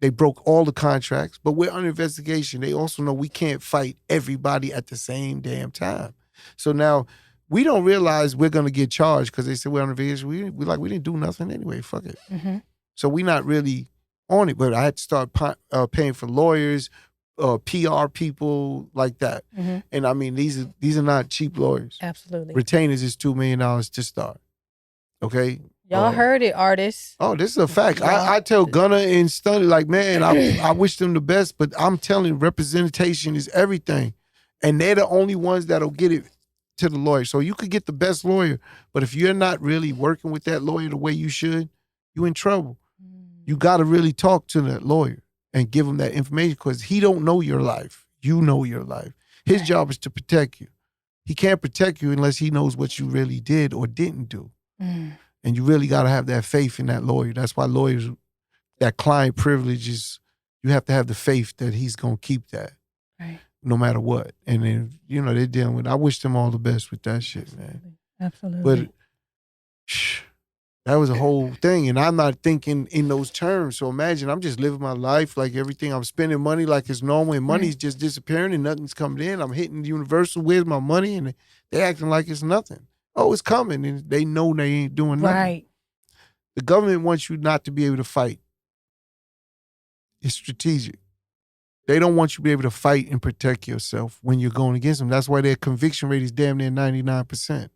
They broke all the contracts, but we're under investigation. They also know we can't fight everybody at the same damn time. So now we don't realize we're going to get charged because they said we're under investigation. We didn't do nothing anyway. Fuck it. So we're not really on it, but I had to start paying for lawyers, PR people like that. And I mean, these are not cheap lawyers. Absolutely. Retainers is $2 million to start. Okay? Y'all heard it, artists. Oh, this is a fact. I tell Gunna and Stunner, like, man, I wish them the best, but I'm telling you, representation is everything. And they're the only ones that'll get it to the lawyer. So you could get the best lawyer, but if you're not really working with that lawyer the way you should, you're in trouble. You got to really talk to that lawyer and give him that information because he don't know your life. You know your life. His job is to protect you. He can't protect you unless he knows what you really did or didn't do. And you really got to have that faith in that lawyer. That's why lawyers, that client privilege is, you have to have the faith that he's going to keep that. Right. No matter what. And then, they're dealing with, I wish them all the best with that shit, man. Absolutely. But that was a whole thing. And I'm not thinking in those terms. So imagine I'm just living my life like everything. I'm spending money like it's normal and money's just disappearing and nothing's coming in. I'm hitting Universal, where's my money? And they acting like it's nothing. Oh, it's coming. And they know they ain't doing nothing. Right. The government wants you not to be able to fight. It's strategic. They don't want you to be able to fight and protect yourself when you're going against them. That's why their conviction rate is damn near 99%.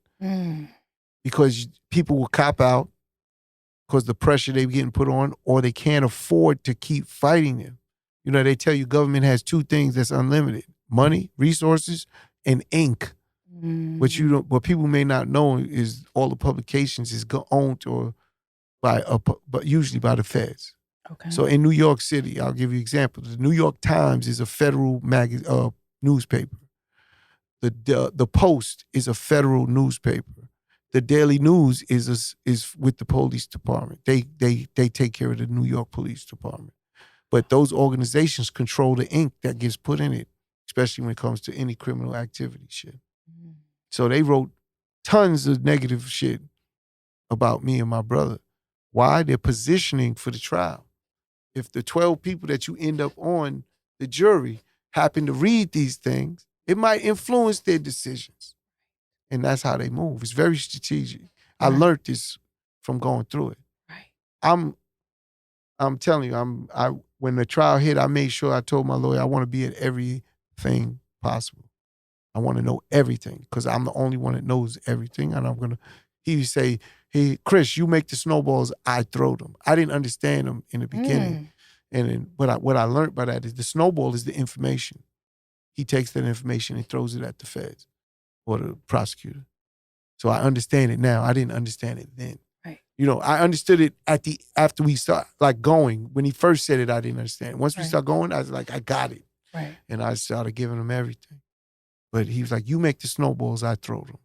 Because people will cop out because the pressure they're getting put on, or they can't afford to keep fighting them. They tell you government has two things that's unlimited: money, resources, and ink. What people may not know is all the publications is owned or but usually by the feds. Okay. So in New York City, I'll give you an example. The New York Times is a federal newspaper. The Post is a federal newspaper. The Daily News is with the police department. They take care of the New York Police Department. But those organizations control the ink that gets put in it, especially when it comes to any criminal activity shit. So they wrote tons of negative shit about me and my brother. Why? They're positioning for the trial. If the 12 people that you end up on the jury happen to read these things, it might influence their decisions. And that's how they move. It's very strategic. I learned this from going through it. Right. I'm telling you, when the trial hit, I made sure I told my lawyer I want to be at everything possible. I want to know everything because I'm the only one that knows everything. And he would say, hey, Chris, you make the snowballs, I throw them. I didn't understand them in the beginning. And then what I learned by that is the snowball is the information. He takes that information and throws it at the feds or the prosecutor. So I understand it now. I didn't understand it then. Right. I understood it after we start going. When he first said it, I didn't understand it. Once we start going, I was like, I got it. Right. And I started giving him everything. But he was like, you make the snowballs, I throw them.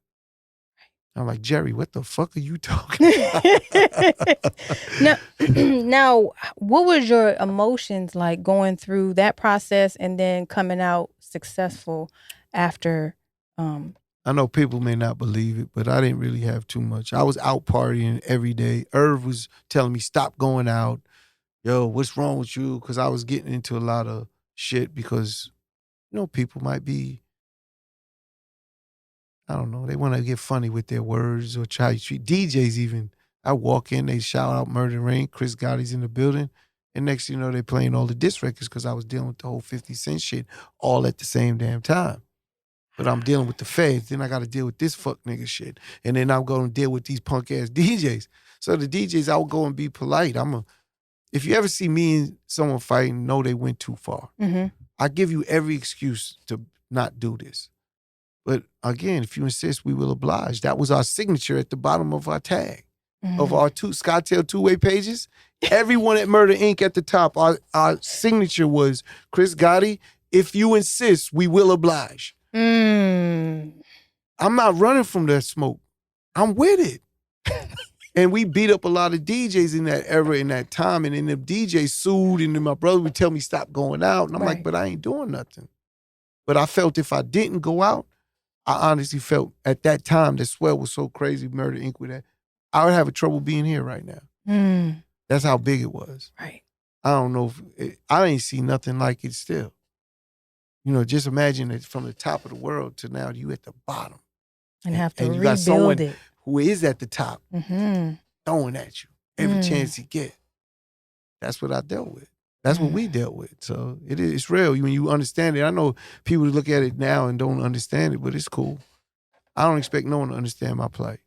I'm like, Jerry, what the fuck are you talking about? Now, what was your emotions like going through that process and then coming out successful after? I know people may not believe it, but I didn't really have too much. I was out partying every day. Irv was telling me, stop going out. Yo, what's wrong with you? Because I was getting into a lot of shit because, people might be, I don't know, they want to get funny with their words or try to treat DJs even. I walk in, they shout out Murder Rain, Chris Gotti's in the building, and next thing you know, they playing all the diss records because I was dealing with the whole 50 Cent shit all at the same damn time. But I'm dealing with the feds, then I got to deal with this fuck nigga shit, and then I'm going to deal with these punk-ass DJs. So the DJs, I would go and be polite. If you ever see me and someone fighting, know they went too far. Mm-hmm. I give you every excuse to not do this. But again, if you insist, we will oblige. That was our signature at the bottom of our tag, of our Skytail two-way pages. Everyone at Murder Inc. at the top, our signature was, Chris Gotti, if you insist, we will oblige. I'm not running from that smoke. I'm with it. And we beat up a lot of DJs in that era, in that time, and then the DJs sued, and then my brother would tell me stop going out. And I'm like, but I ain't doing nothing. But I felt if I didn't go out, I honestly felt at that time that Swell was so crazy, Murder Inc. with that, I would have a trouble being here right now. That's how big it was. Right. I don't know I ain't seen nothing like it still. Just imagine it from the top of the world to now you at the bottom. And have to and you rebuild got someone it. who is at the top throwing at you every chance he get. That's what I dealt with. That's what we dealt with. So it's real when you understand it. I know people look at it now and don't understand it, but it's cool. I don't expect no one to understand my plight.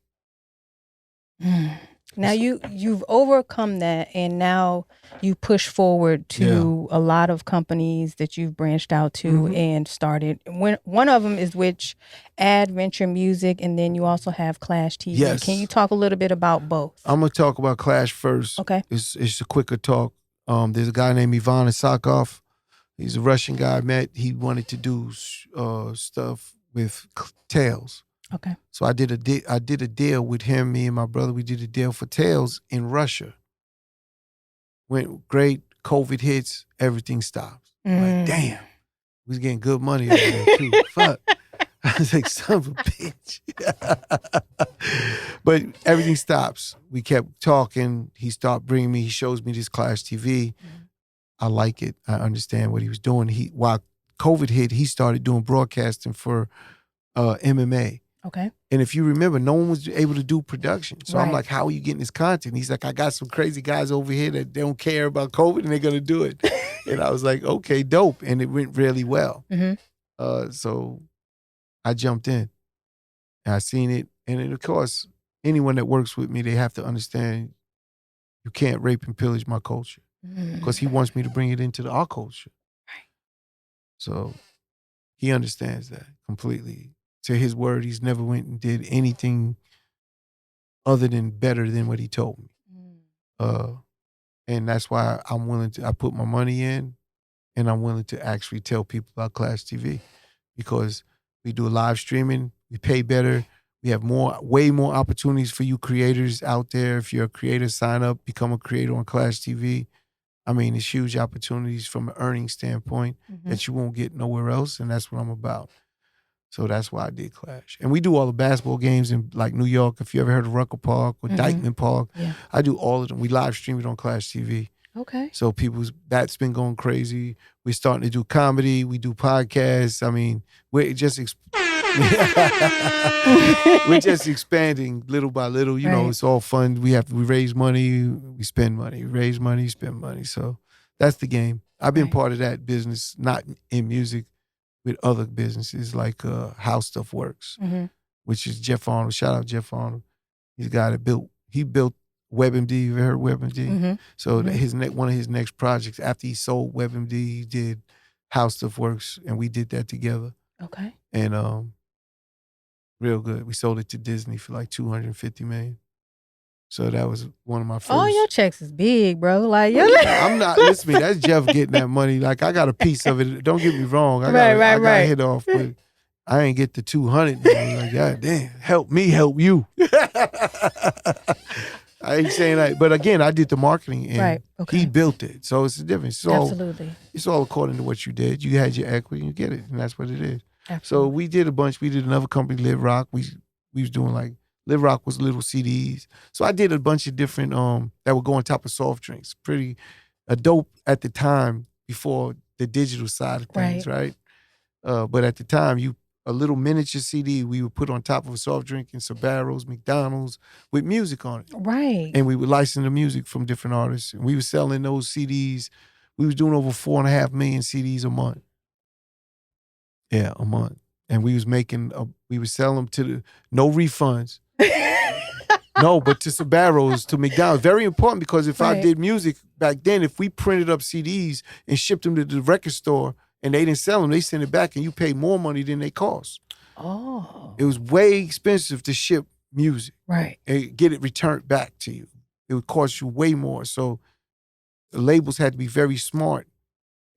Now you've overcome that, and now you push forward to a lot of companies that you've branched out to and started. One of them is which Adventure Music, and then you also have Clash TV. Yes. Can you talk a little bit about both? I'm gonna talk about Clash first. Okay. It's a quicker talk. There's a guy named Ivan Isakov. He's a Russian guy I met. He wanted to do stuff with Tails. Okay. So I did a deal with him, me and my brother. We did a deal for Tails in Russia. Went great. COVID hits, everything stops. Like, damn, we was getting good money over there too. Fuck. I was like, son of a bitch. But everything stops. We kept talking. He started bringing me, he shows me this Clash TV. I like it. I understand what he was doing. While COVID hit, he started doing broadcasting for MMA. Okay. And if you remember, no one was able to do production. So I'm Right. like, how are you getting this content? He's like, I got some crazy guys over here that don't care about COVID and they're going to do it. And I was like, okay, dope. And it went really well. So I jumped in. And I seen it. And then, of course, anyone that works with me, they have to understand you can't rape and pillage my culture. Because he wants me to bring it into our culture. Right. So he understands that completely. To his word, he's never went and did anything other than better than what he told me. And that's why I put my money in, and I'm willing to actually tell people about Clash TV, because we do live streaming, we pay better, we have way more opportunities for you creators out there. If you're a creator, sign up, become a creator on Clash TV. I mean, it's huge opportunities from an earning standpoint that you won't get nowhere else, and that's what I'm about. So that's why I did Clash. And we do all the basketball games in like New York. If you ever heard of Rucker Park or Dykeman Park, I do all of them. We live stream it on Clash TV. Okay. So that's been going crazy. We're starting to do comedy. We do podcasts. I mean, we're just we're just expanding little by little. You know, it's all fun. We raise money, we spend money, raise money, spend money. So that's the game. I've been part of that business, not in music, with other businesses like How Stuff Works, which is Jeff Arnold. Shout out Jeff Arnold. He's a guy that built WebMD. You ever heard of WebMD? So one of his next projects, after he sold WebMD, he did How Stuff Works, and we did that together. Okay. And real good. We sold it to Disney for like $250 million. So that was one of my first. Oh, your checks is big, bro. Like I'm not. Listen to me. That's Jeff getting that money. Like I got a piece of it. Don't get me wrong. I got hit off, but I ain't get the 200. Like, God damn, help me, help you. I ain't saying that, but again, I did the marketing and he built it. So it's a difference. Absolutely. It's all according to what you did. You had your equity, you get it, and that's what it is. Absolutely. So we did a bunch. We did another company, Live Rock. We was doing like. Live Rock was little CDs. So I did a bunch of different, that would go on top of soft drinks. Pretty dope at the time before the digital side of things, right? But at the time, a little miniature CD we would put on top of a soft drink in Sbarro's, McDonald's, with music on it. Right. And we would license the music from different artists. And we were selling those CDs. We was doing over 4.5 million CDs a month. Yeah, a month. And we was we would sell them to no refunds. No, but to Sbarro's, to McDonald's. Very important, because if I did music back then, if we printed up CDs and shipped them to the record store and they didn't sell them, they sent it back and you pay more money than they cost. Oh. It was way expensive to ship music. Right. And get it returned back to you. It would cost you way more. So the labels had to be very smart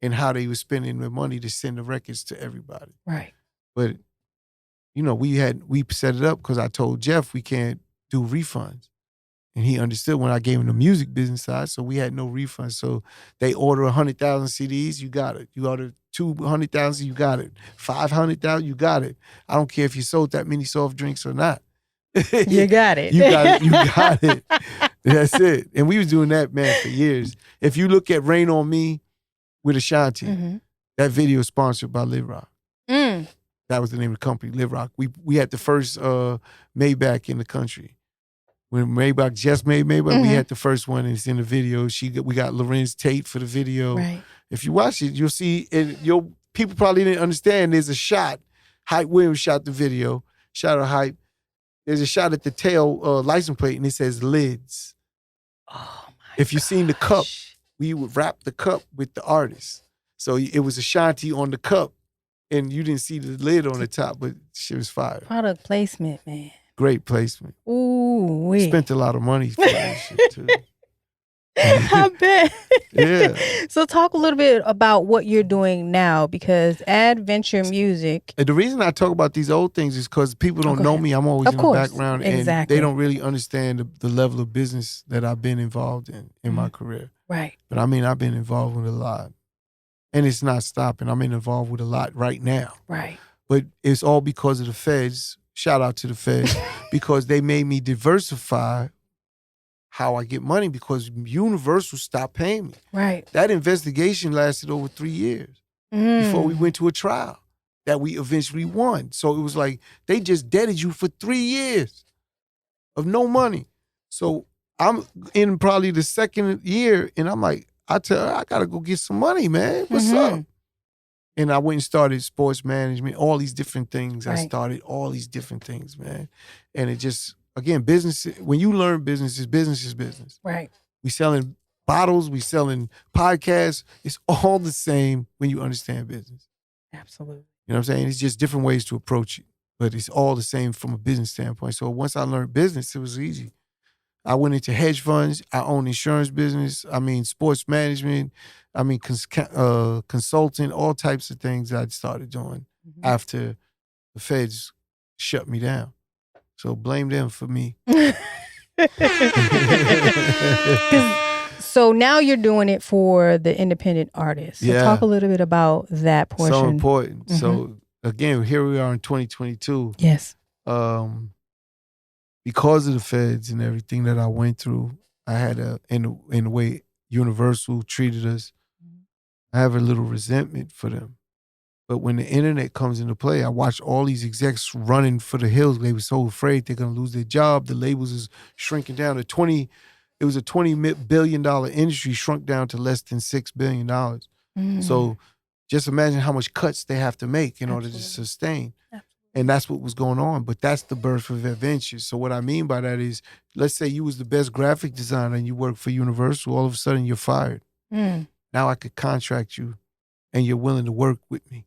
in how they were spending their money to send the records to everybody. Right. But, you know, we set it up because I told Jeff we can't do refunds. And he understood when I gave him the music business side, so we had no refunds. So they order 100,000 CDs, you got it. You order 200,000, you got it. 500,000, you got it. I don't care if you sold that many soft drinks or not. You got it. You got it. That's it. And we was doing that, man, for years. If you look at Rain on Me with Ashanti, that video is sponsored by Live Rock. That was the name of the company, Live Rock. We had the first Maybach in the country. When Maybach just made Maybach, we had the first one, and it's in the video. We got Lorenzo Tate for the video. Right. If you watch it, you'll see, and people probably didn't understand, there's a shot. Hype Williams shot the video. Shout out Hype. there's a shot at the tail license plate and it says lids. Oh my! If you seen the cup, gosh. we would wrap the cup with the artist. So it was Ashanti on the cup, and you didn't see the lid on the top, but she was fire. Product placement, man. Great placement. Ooh, we Spent a lot of money for that shit too. I bet. Yeah. So talk a little bit about what you're doing now, because Adventure Music. And the reason I talk about these old things is because people don't go know ahead. me. I'm always Of in course. the background, Exactly. and they don't really understand the level of business that I've been involved in my career. Right. But I mean, I've been involved with a lot, and it's not stopping. I'm involved with a lot right now. Right. But it's all because of the feds. Shout out to the feds because they made me diversify how I get money because Universal stopped paying me. Right. That investigation lasted over 3 years before we went to a trial that we eventually won. So it was like they just deaded you for 3 years of no money. So I'm in probably the second year and I'm like, I tell her, I gotta go get some money, man. What's up? And I went and started sports management, all these different things. Right. I started all these different things, man. And it just, again, business, when you learn business is business. Right. We selling bottles, we selling podcasts. It's all the same when you understand business. Absolutely. You know what I'm saying? It's just different ways to approach it. But it's all the same from a business standpoint. So once I learned business, it was easy. I went into hedge funds. I own insurance business. I mean, sports management. I mean, consulting, all types of things I started doing after the feds shut me down. So blame them for me. So now you're doing it for the independent artists. So talk a little bit about that portion. So important. So again, here we are in 2022. Yes. Because of the feds and everything that I went through, I had in the way Universal treated us, I have a little resentment for them. But when the internet comes into play, I watched all these execs running for the hills. They were so afraid they're going to lose their job. The labels is shrinking down to it was a $20 billion industry, shrunk down to less than $6 billion. So just imagine how much cuts they have to make in order to sustain. And that's what was going on. But that's the birth of adventure. So what I mean by that is, let's say you was the best graphic designer and you work for Universal, all of a sudden you're fired. Now I could contract you and you're willing to work with me.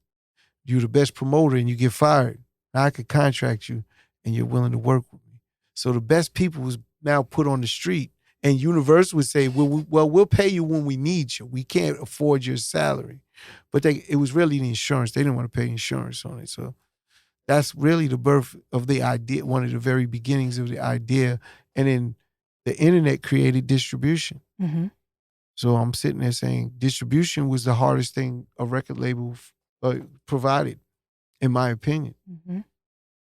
You're the best promoter and you get fired. Now I could contract you and you're willing to work with me. So the best people was now put on the street, and Universal would say, we'll pay you when we need you. We can't afford your salary. But it was really the insurance. They didn't want to pay insurance on it. So that's really the birth of the idea, one of the very beginnings of the idea. And then the internet created distribution. So I'm sitting there saying distribution was the hardest thing a record label provided, in my opinion.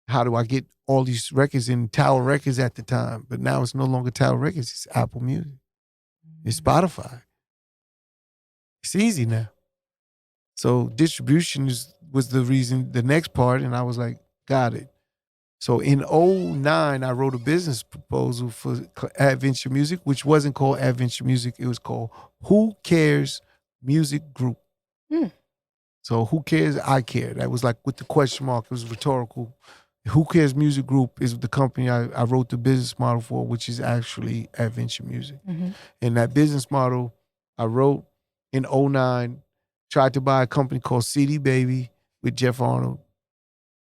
How do I get all these records in Tower Records at the time? But now it's no longer Tower Records, it's Apple Music. It's Spotify. It's easy now. So distribution was the next part, and I was like, got it. So in 2009, I wrote a business proposal for Adventure Music, which wasn't called Adventure Music. It was called Who Cares Music Group. So who cares? I care. That was like with the question mark. It was rhetorical. Who Cares Music Group is the company I wrote the business model for, which is actually Adventure Music. And that business model I wrote in 2009, tried to buy a company called CD Baby with Jeff Arnold.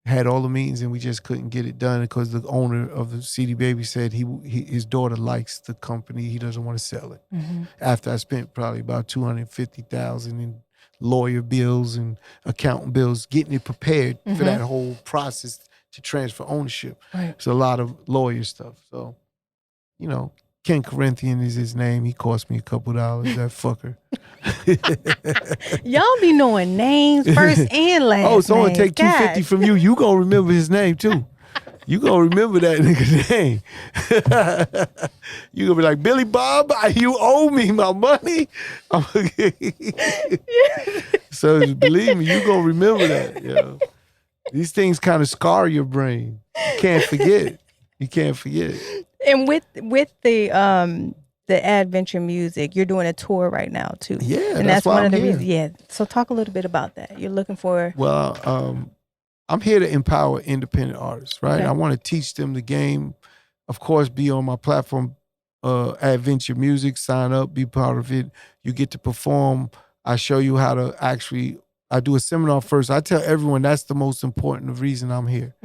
Had all the meetings and we just couldn't get it done because the owner of the CD Baby said his daughter likes the company. He doesn't want to sell it. After I spent probably about $250,000 in lawyer bills and accountant bills, getting it prepared for that whole process to transfer ownership. It's a lot of lawyer stuff. So, you know, Ken Corinthian is his name. He cost me a couple dollars, that fucker. Y'all be knowing names first and last. Oh, someone names. take $250 from you. You gonna remember his name too. You gonna remember that nigga's name. You gonna be like, Billy Bob, you owe me my money. So believe me, you gonna remember that. Yo. These things kind of scar your brain. You can't forget. You can't forget. And with the Adventure Music, you're doing a tour right now too. Yeah, and that's why one of I'm the here. reasons. Yeah. So talk a little bit about that. You're looking for. Well, I'm here to empower independent artists, right? Okay. I want to teach them the game. Of course, be on my platform, Adventure Music, sign up, be part of it. You get to perform. I show you how to actually, I do a seminar first. I tell everyone that's the most important reason I'm here,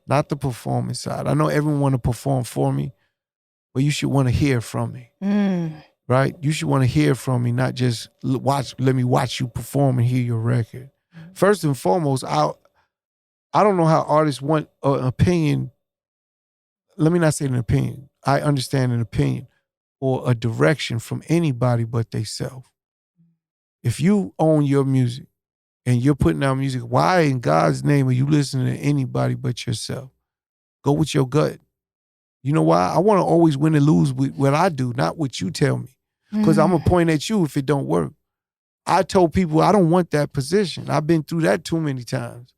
not the performance side. I know everyone want to perform for me, but you should want to hear from me, right? You should want to hear from me, not just let me watch you perform and hear your record. First and foremost, I don't know how artists want an opinion. Let me not say an opinion. I understand an opinion or a direction from anybody but theyself. If you own your music and you're putting out music, why in God's name are you listening to anybody but yourself? Go with your gut. You know why? I want to always win and lose with what I do, not what you tell me. Because I'm going to point at you if it don't work. I told people I don't want that position. I've been through that too many times.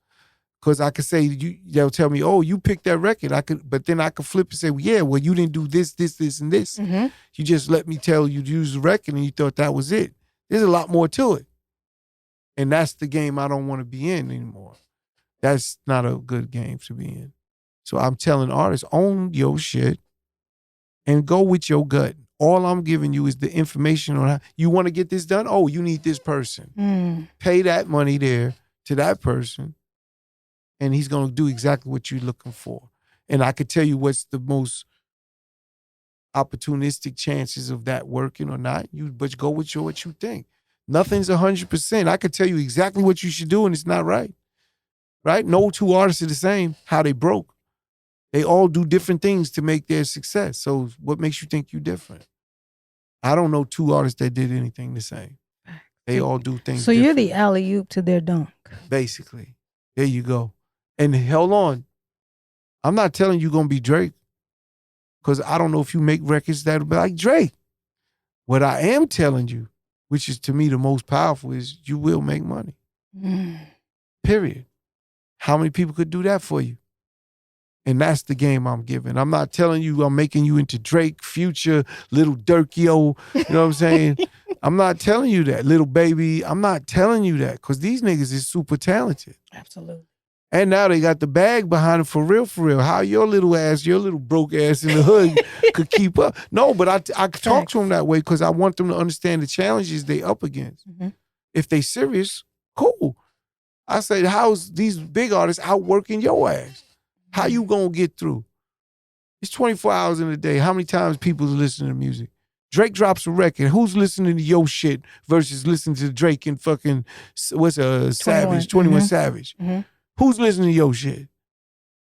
Because I could say, they'll tell me, oh, you picked that record. But then I could flip and say, well, yeah, well, you didn't do this, and this. You just let me tell you to use the record and you thought that was it. There's a lot more to it. And that's the game I don't want to be in anymore. That's not a good game to be in. So I'm telling artists, own your shit and go with your gut. All I'm giving you is the information on how you want to get this done. Oh, you need this person. Pay that money there to that person. And he's going to do exactly what you're looking for. And I could tell you what's the most opportunistic chances of that working or not. But go with what you think. Nothing's 100%. I could tell you exactly what you should do and it's not right. Right? No two artists are the same, how they broke. They all do different things to make their success. So what makes you think you're different? I don't know two artists that did anything the same. They all do things So different. you're the alley-oop to their dunk. Basically. There you go. And hold on, I'm not telling you gonna be Drake, because I don't know if you make records that'll be like Drake. What I am telling you, which is to me the most powerful, is you will make money. Period. How many people could do that for you? And that's the game I'm giving. I'm not telling you I'm making you into Drake, Future, Little Durkio, you know what I'm saying? I'm not telling you that, Little Baby. I'm not telling you that, because these niggas is super talented. Absolutely. And now they got the bag behind them for real, for real. How your little broke ass in the hood could keep up. No, but I talk to them that way because I want them to understand the challenges they up against. If they serious, cool. I say, how's these big artists outworking your ass? How you gonna get through? It's 24 hours in a day. How many times people listen to music? Drake drops a record. Who's listening to your shit versus listening to Drake and fucking, Savage, 21 Savage? Who's listening to your shit?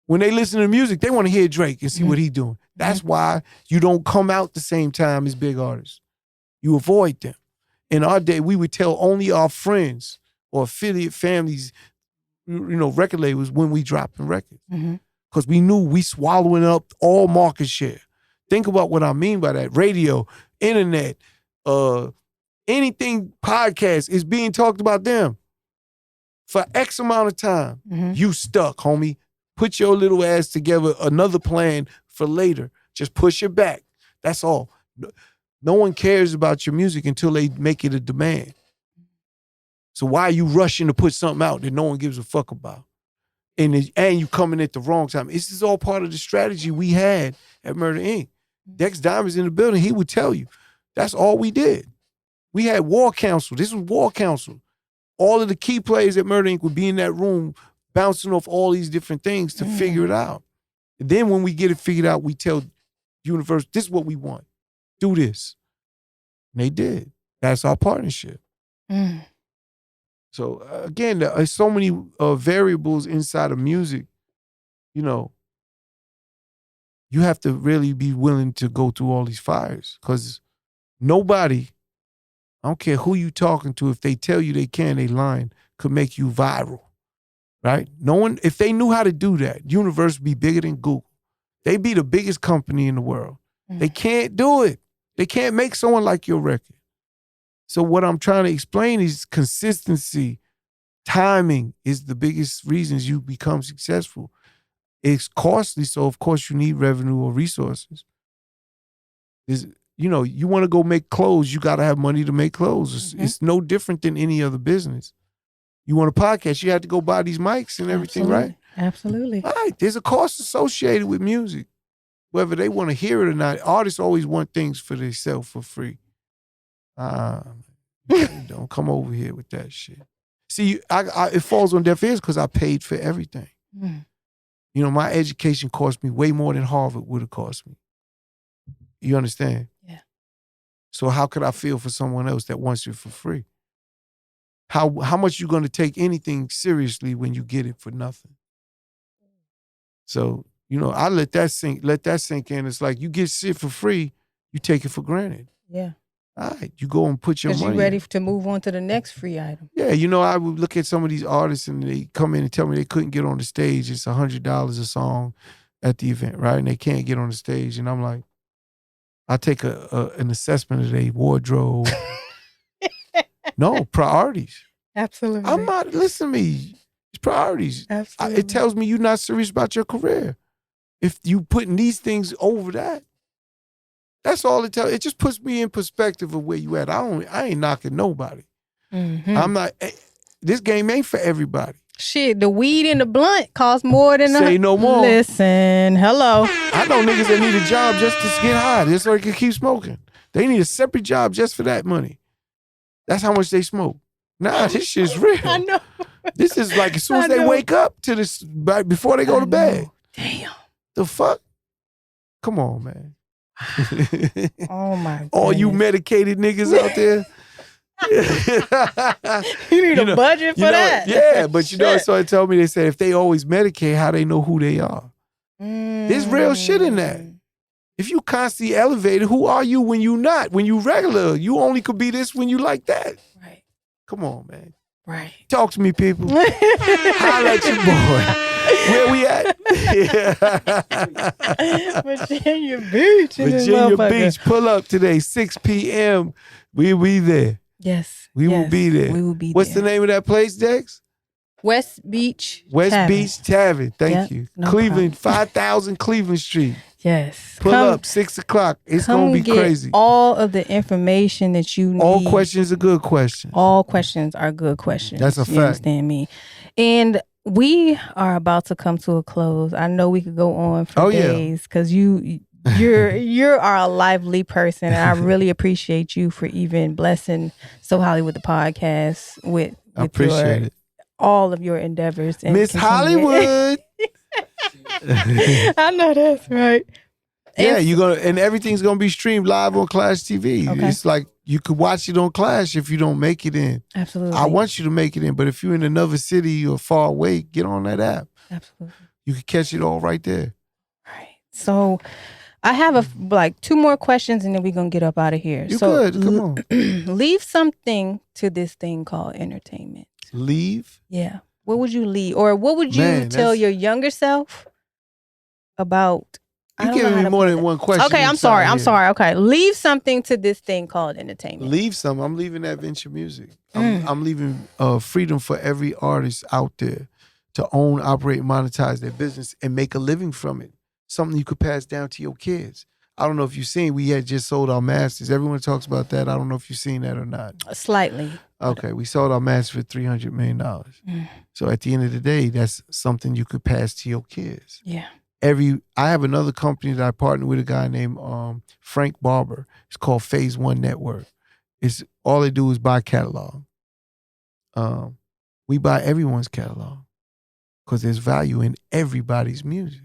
When they listen to music, they want to hear Drake and see what he's doing. That's why you don't come out the same time as big artists. You avoid them. In our day, we would tell only our friends or affiliate families, record labels when we dropping records. Because we knew we swallowing up all market share. Think about what I mean by that. Radio, internet, anything podcast is being talked about them. For X amount of time, you stuck, homie. Put your little ass together, another plan for later. Just push it back. That's all. No one cares about your music until they make it a demand. So why are you rushing to put something out that no one gives a fuck about? And you coming at the wrong time. This is all part of the strategy we had at Murder Inc. Dex Diamond's in the building. He would tell you. That's all we did. We had war council. This was war council. All of the key players at Murder Inc. would be in that room bouncing off all these different things to figure it out. And then when we get it figured out, we tell Universe, this is what we want. Do this. And they did. That's our partnership. So again, there's so many variables inside of music. You have to really be willing to go through all these fires, because nobody, I don't care who you talking to, if they tell you they can, they lying, could make you viral, right? No one, if they knew how to do that, Universe would be bigger than Google. They'd be the biggest company in the world. They can't do it. They can't make someone like your record. So what I'm trying to explain is consistency. Timing is the biggest reasons you become successful. It's costly, so of course you need revenue or resources. You want to go make clothes, you got to have money to make clothes. It's no different than any other business. You want a podcast, you have to go buy these mics and everything, right? Absolutely. All right, there's a cost associated with music. Whether they want to hear it or not, artists always want things for themselves for free. Don't come over here with that shit. See, it falls on deaf ears because I paid for everything. Mm. You know, my education cost me way more than Harvard would have cost me. You understand? Yeah. So how could I feel for someone else that wants it for free? How much you going to take anything seriously when you get it for nothing? So, you know, I let that sink in. It's like you get shit for free, you take it for granted. Yeah. All right, you go and put your money. Because you're ready to move on to the next free item. Yeah, you know, I would look at some of these artists and they come in and tell me they couldn't get on the stage. It's $100 a song at the event, right? And they can't get on the stage. And I'm like, I take an assessment of their wardrobe. No, priorities. Absolutely. I'm not, listen to me. It's priorities. Absolutely. It tells me you're not serious about your career. If you putting these things over that, that's all it tells. It just puts me in perspective of where you at. I ain't knocking nobody. Mm-hmm. I'm not, this game ain't for everybody. Shit, the weed and the blunt cost more than Say no more. Listen, hello. I know niggas that need a job just to get high, just so they can keep smoking. They need a separate job just for that money. That's how much they smoke. Nah, this shit's real. I know. This is like as soon as they wake up to this, before they go to bed. Damn. The fuck? Come on, man. Oh my God. All you medicated niggas out there. You need a budget for that. Yeah, but you know, so they told me, they said if they always medicate, how they know who they are. There's real shit in that. If you constantly elevated, who are you when you not? When you regular, you only could be this when you like that. Right. Come on, man. Right. Talk to me, people. Holla at your boy. Where we at? Virginia Beach. Virginia Beach. Pull up today, 6 p.m. We'll be there. Yes. We will be there. We will be What's there. the name of that place, Dex? West Beach Beach Tavern. Thank you. No Cleveland, problem. 5000 Cleveland Street. Yes. Pull up, 6 o'clock. It's going to be get crazy. All of the information that you need. All questions are good questions. All questions are good questions. That's a fact. You understand me? And we are about to come to a close. I know we could go on for days because you're a lively person, and I really appreciate you for even blessing SoHollywood the podcast with I appreciate it. All of your endeavors. And Miss Hollywood. I know that's right. Yeah, and everything's gonna be streamed live on Clash TV. Okay. It's like you could watch it on Clash if you don't make it in. Absolutely. I want you to make it in, but if you're in another city or far away, get on that app. Absolutely. You can catch it all right there. Right. So I have two more questions and then we're gonna get up out of here. You good. Come on. Leave something to this thing called entertainment. Leave? Yeah. What would you leave? Or what would you tell your younger self about? You're giving me more than one question. Okay, I'm sorry. Okay. Leave something to this thing called entertainment. Leave some. I'm leaving that venture music. I'm leaving freedom for every artist out there to own, operate, and monetize their business and make a living from it. Something you could pass down to your kids. I don't know if you've seen, we had just sold our masters. Everyone talks about that. I don't know if you've seen that or not. Slightly. Okay, we sold our masters for $300 million. So at the end of the day, that's something you could pass to your kids. Yeah. I have another company that I partner with, a guy named Frank Barber. It's called Phase One Network. It's all they do is buy catalog. We buy everyone's catalog because there's value in everybody's music.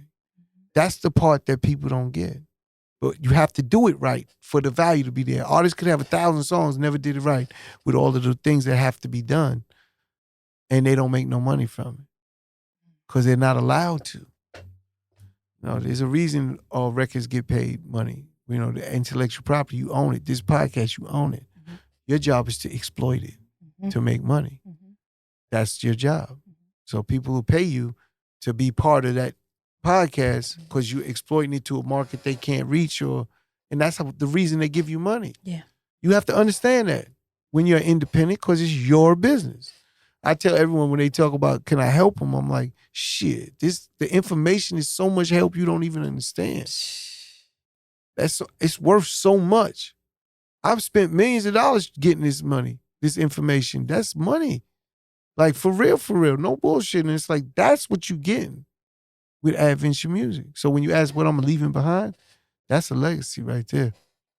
That's the part that people don't get. But you have to do it right for the value to be there. Artists could have 1,000 songs, never did it right with all of the things that have to be done. And they don't make no money from it because they're not allowed to. No, there's a reason all records get paid money. You know, the intellectual property, you own it. This podcast, you own it. Your job is to exploit it, to make money. That's your job. So people will pay you to be part of that podcast because you're exploiting it to a market they can't reach, and that's the reason they give you money. Yeah. You have to understand that when you're independent because it's your business. I tell everyone when they talk about, can I help them? I'm like, shit, the information is so much help you don't even understand. It's worth so much. I've spent millions of dollars getting this money, this information. That's money. Like for real, no bullshit. And it's like, that's what you getting with Adventure Music. So when you ask what I'm leaving behind, that's a legacy right there.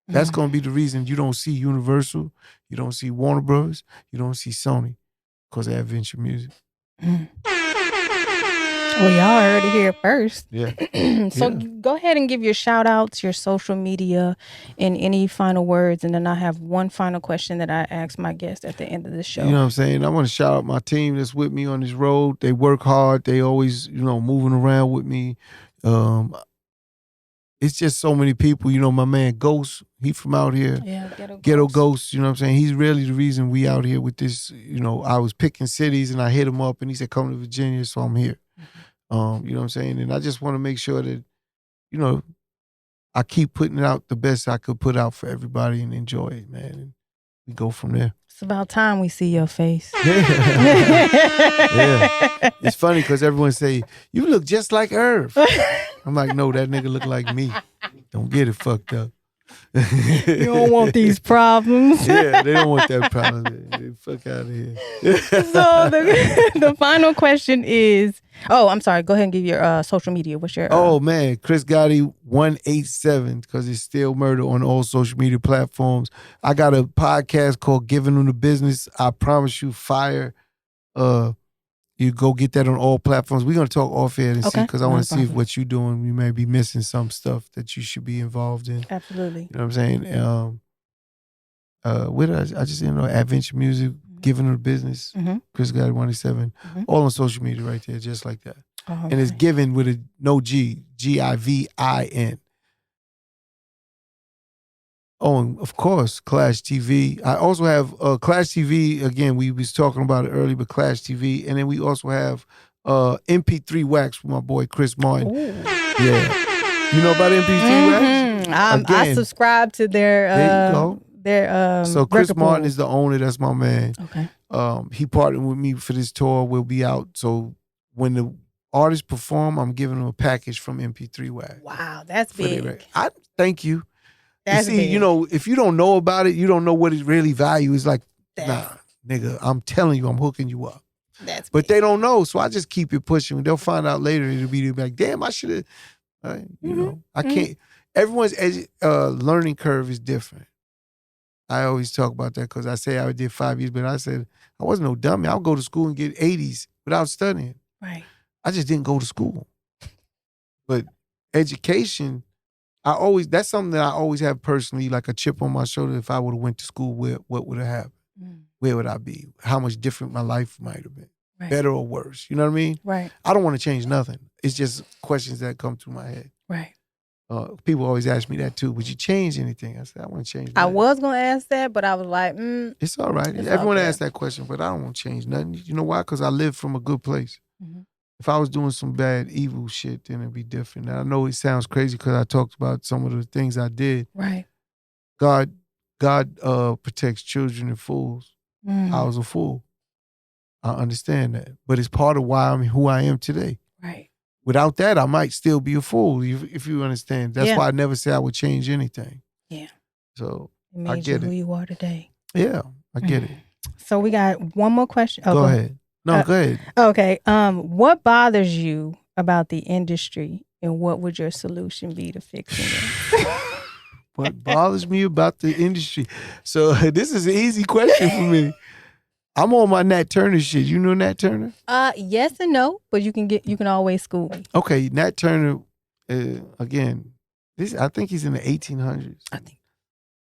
That's going to be the reason you don't see Universal, you don't see Warner Bros., you don't see Sony, because of Adventure Music. Well, y'all heard it here first. Yeah. So go ahead and give your shout outs, your social media, and any final words. And then I have one final question that I ask my guests at the end of the show. You know what I'm saying? I want to shout out my team that's with me on this road. They work hard. They always, moving around with me. It's just so many people. My man Ghost, he from out here. Yeah, Ghetto Ghost, you know what I'm saying? He's really the reason we out here with this. I was picking cities and I hit him up and he said, come to Virginia, so I'm here. You know what I'm saying? And I just want to make sure that, I keep putting out the best I could put out for everybody and enjoy it, man. And we go from there. It's about time we see your face. Yeah. It's funny because everyone say, you look just like Irv. I'm like, no, that nigga look like me. Don't get it fucked up. You don't want these problems. Yeah, they don't want that problem. They fuck out of here. So the final question is, I'm sorry. Go ahead and give your social media. What's your? Oh man, Chris Gotti 187 because it's still murder on all social media platforms. I got a podcast called Giving Them the Business. I promise you, fire. You go get that on all platforms. We're gonna talk off air and see because I want to see if what you're doing, we may be missing some stuff that you should be involved in. Absolutely. You know what I'm saying? What I just Adventure Music, Giving Them the Business, Chris Gotti 187, all on social media right there, just like that. And it's given with a no G, Givin. Oh, and of course, Clash TV. I also have Clash TV. Again, we was talking about it earlier, but Clash TV. And then we also have MP3 Wax with my boy Chris Martin. Ooh. Yeah. You know about MP3 Wax? I subscribe to their there you go. So Chris Martin pool. is the owner. That's my man. Okay. He partnered with me for this tour. We'll be out. So when the artists perform, I'm giving them a package from MP3 Wax. Wow, that's big. I thank you. That's big. If you don't know about it, you don't know what it really value is. Like, nah, nigga, I'm telling you, I'm hooking you up. But they don't know, so I just keep it pushing. They'll find out later. It'll be like, damn, I should have. I can't. Everyone's learning curve is different. I always talk about that because I say I did 5 years, but I said I wasn't no dummy. I'll go to school and get 80s without studying. Right. I just didn't go to school. But education. That's something that I always have personally, like a chip on my shoulder. If I would have went to school, what would have happened? Where would I be? How much different my life might have been. Right. Better or worse. You know what I mean? Right. I don't want to change nothing. It's just questions that come through my head. Right. People always ask me that too. Would you change anything? I said, I want to change nothing. I was going to ask that, but I was like, It's all right. Everyone asks that question, but I don't want to change nothing. You know why? Because I live from a good place. Mm-hmm. If I was doing some bad, evil shit, then it'd be different. And I know it sounds crazy because I talked about some of the things I did. Right. God protects children and fools. I was a fool. I understand that. But it's part of why I'm who I am today. Right. Without that, I might still be a fool, if you understand. That's why I never say I would change anything. Yeah. So it made I get you who you are today. Yeah, I get it. So we got one more question. Go ahead. No, go ahead. Okay. What bothers you about the industry, and what would your solution be to fixing it? What bothers me about the industry? So this is an easy question for me. I'm on my Nat Turner shit. You know Nat Turner? Yes and no, but you can always school me. Okay, Nat Turner. Again, I think he's in the 1800s. I think.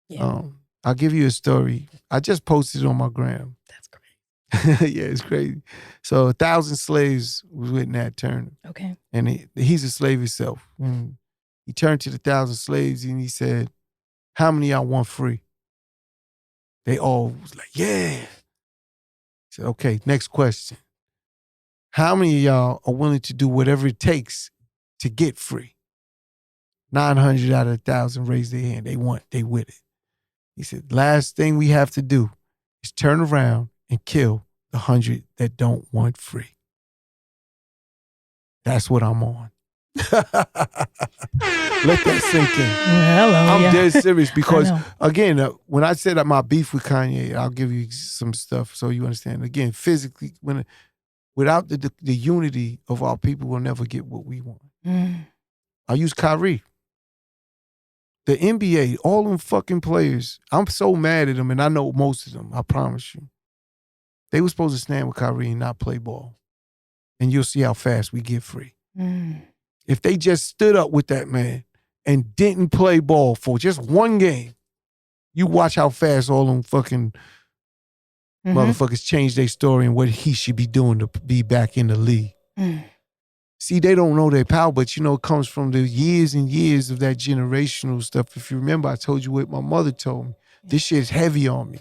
Yeah. I'll give you a story. I just posted it on my gram. That's great. Yeah, it's crazy. So 1,000 Slaves was with Nat Turner. Okay. And he's a slave himself. And he turned to the 1,000 slaves and he said, "How many of y'all want free?" They all was like, "Yeah." He said, "Okay, next question. How many of y'all are willing to do whatever it takes to get free?" 900 out of 1,000 raised their hand. They with it. He said, "Last thing we have to do is turn around and kill the 100 that don't want free." That's what I'm on. Let that sink in. Hello, I'm dead serious I because, know. again, when I said that my beef with Kanye, I'll give you some stuff so you understand. Again, physically, without the unity of our people, we'll never get what we want. I'll use Kyrie. The NBA, all them fucking players, I'm so mad at them, and I know most of them, I promise you. They were supposed to stand with Kyrie and not play ball. And you'll see how fast we get free. If they just stood up with that man and didn't play ball for just one game, you watch how fast all them fucking motherfuckers change their story and what he should be doing to be back in the league. See, they don't know their power, but it comes from the years and years of that generational stuff. If you remember, I told you what my mother told me. This shit's heavy on me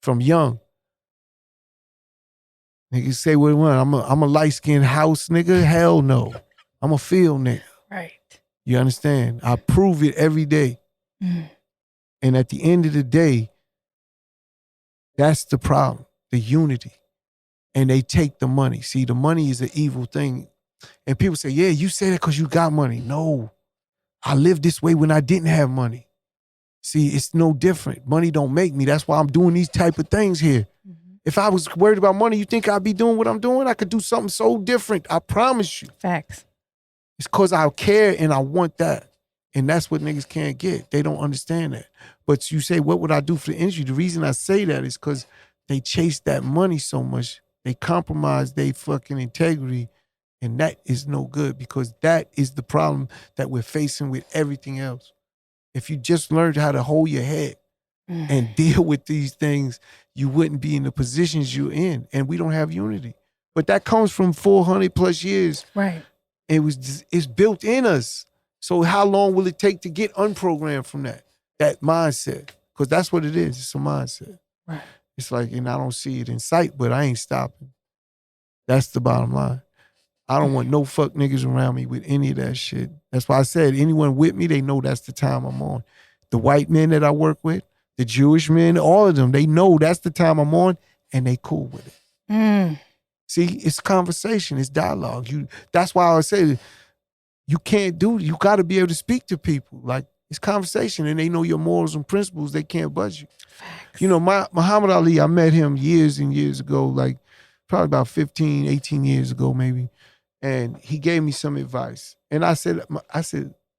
from young. Niggas say what they want. I'm a light-skinned house nigga. Hell no. I'm a field nigga. Right. You understand? I prove it every day. And at the end of the day, that's the problem, the unity. And they take the money. See, the money is an evil thing. And people say, yeah, you say that because you got money. No, I lived this way when I didn't have money. See, it's no different. Money don't make me. That's why I'm doing these type of things here. If I was worried about money, you think I'd be doing what I'm doing? I could do something so different. I promise you. Facts. It's because I care and I want that. And that's what niggas can't get. They don't understand that. But you say, what would I do for the industry? The reason I say that is because they chase that money so much. They compromise their fucking integrity. And that is no good because that is the problem that we're facing with everything else. If you just learned how to hold your head and deal with these things, you wouldn't be in the positions you're in. And we don't have unity. But that comes from 400 plus years. Right. It's built in us. So how long will it take to get unprogrammed from that mindset? Because that's what it is. It's a mindset. Right. It's like, and I don't see it in sight, but I ain't stopping. That's the bottom line. I don't want no fuck niggas around me with any of that shit. That's why I said anyone with me, they know that's the time I'm on. The white men that I work with, the Jewish men, all of them, they know that's the time I'm on and they cool with it. See, it's conversation, it's dialogue. That's why I say you can't do it. You got to be able to speak to people. Like, it's conversation and they know your morals and principles. They can't budge you. Facts. Muhammad Ali, I met him years and years ago, like probably about 15, 18 years ago maybe. And he gave me some advice. And I said,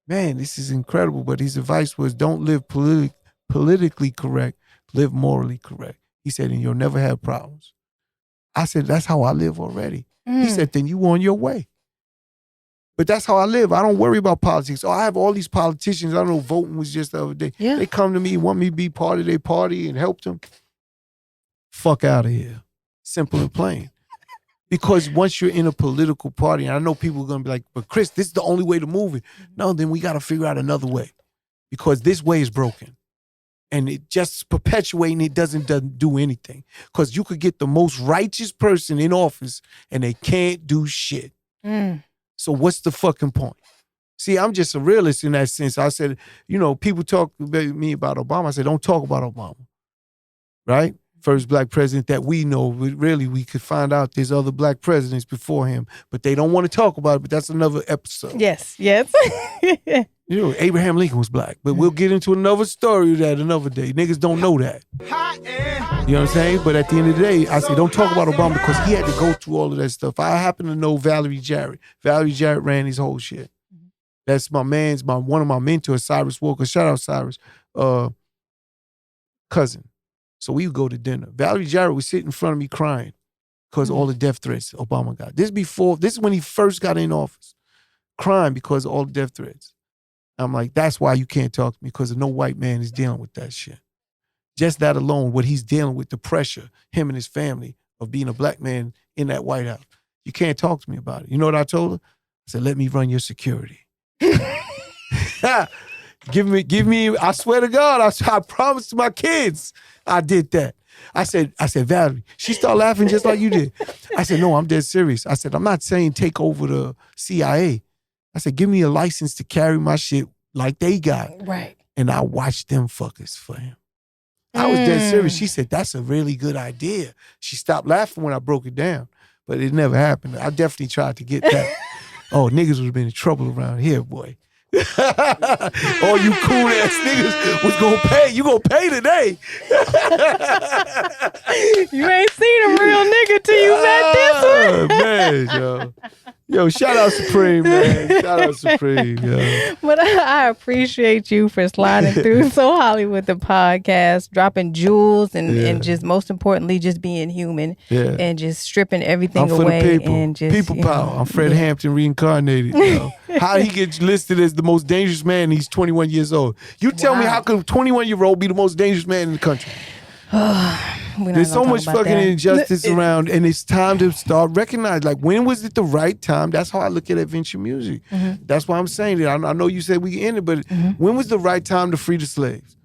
man, this is incredible. But his advice was don't live politically correct, live morally correct. He said, and you'll never have problems. I said, that's how I live already. He said, then you on your way. But that's how I live. I don't worry about politics. I have all these politicians. I don't know, voting was just the other day. Yeah. They come to me, want me to be part of their party and help them. Fuck out of here. Simple and plain. Because once you're in a political party, and I know people are going to be like, but Chris, this is the only way to move it. No, then we got to figure out another way. Because this way is broken. And it just perpetuating it doesn't do anything. Because you could get the most righteous person in office and they can't do shit. So what's the fucking point? See, I'm just a realist in that sense. I said, people talk about me about Obama. I said, don't talk about Obama. Right? First black president that we know. Really, we could find out there's other black presidents before him, but they don't want to talk about it, but that's another episode. Yes. Abraham Lincoln was black, but we'll get into another story of that another day. Niggas don't know that. You know what I'm saying? But at the end of the day, I say don't talk about Obama because he had to go through all of that stuff. I happen to know Valerie Jarrett. Valerie Jarrett ran his whole shit. That's my one of my mentors, Cyrus Walker. Shout out Cyrus, cousin. So we would go to dinner. Valerie Jarrett was sitting in front of me crying because all the death threats Obama got. This is when he first got in office, crying because of all the death threats. I'm like, that's why you can't talk to me, because no white man is dealing with that shit. Just that alone, what he's dealing with, the pressure, him and his family, of being a black man in that White House. You can't talk to me about it. You know what I told her? I said, let me run your security. Give me, I swear to God, I promised to my kids I did that. I said, Valerie, she started laughing just like you did. I said, no, I'm dead serious. I said, I'm not saying take over the CIA. I said, give me a license to carry my shit like they got. Right. And I watched them fuckers for him. I was dead serious. She said, that's a really good idea. She stopped laughing when I broke it down, but it never happened. I definitely tried to get that. Oh, niggas would have been in trouble around here, boy. All you cool ass niggas was gonna pay. You gonna pay today. You ain't seen a real nigga till you met this one. Man, yo, shout out Supreme, man. Shout out Supreme, yo. But I appreciate you for sliding through So Hollywood, the podcast, dropping jewels and just most importantly, just being human and just stripping everything I'm for away. the people. And just People power. I'm Fred Hampton reincarnated. How he gets listed as the most dangerous man? He's 21 years old. You tell me how could a 21-year-old be the most dangerous man in the country? There's so much fucking injustice around, and it's time to start recognizing. Like, when was it the right time? That's how I look at adventure music. That's why I'm saying it. I know you said we can end it, but when was the right time to free the slaves?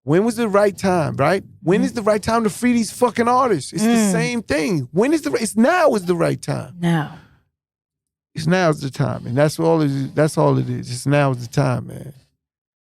When was the right time, right? When is the right time to free these fucking artists? It's the same thing. It's now is the right time. Now. It's now is the time. And that's all it is. That's all it is. It's now is the time, man.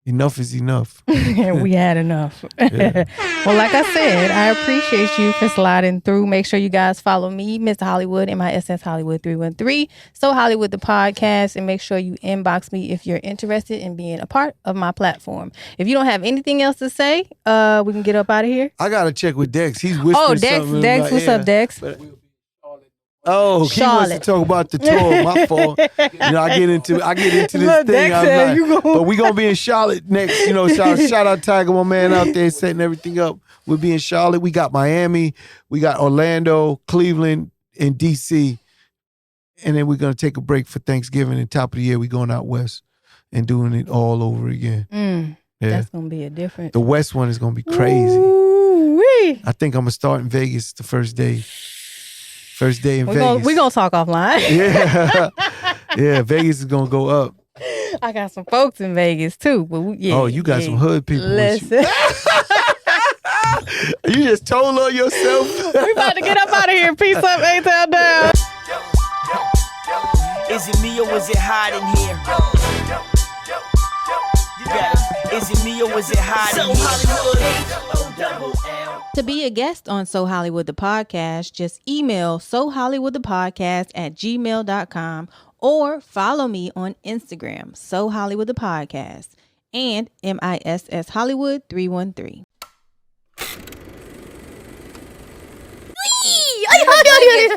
Enough is enough. And we had enough. Well, like I said, I appreciate you for sliding through. Make sure you guys follow me, Mr. Hollywood, MISS Hollywood 313. So Hollywood, the podcast, and make sure you inbox me if you're interested in being a part of my platform. If you don't have anything else to say, we can get up out of here. I got to check with Dex. He's whispering something. Dex, what's up, Dex? Oh, he wants to talk about the tour. My fault. I get into this thing. But we gonna be in Charlotte next. Shout out Tiger, my man out there setting everything up. We'll be in Charlotte. We got Miami, we got Orlando, Cleveland, and DC, and then we're gonna take a break for Thanksgiving and top of the year. We going out west and doing it all over again. That's gonna be a different. The West one is gonna be crazy. Ooh-wee. I think I'm gonna start in Vegas the first day. First day in Vegas. We're going to talk offline. Yeah, Vegas is going to go up. I got some folks in Vegas too. But you got some hood people. Listen. You just told on yourself. We about to get up out of here. Peace up, A-Town down. Is it me or is it hot in here? You got it. Is it me or is it hot in here? To be a guest on So Hollywood the Podcast, just email sohollywoodthepodcast@gmail.com or follow me on Instagram, So Hollywood the Podcast, and MISS Hollywood 313.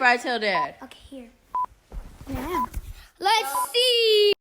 I tell Dad. Okay, here. Yeah. Let's see.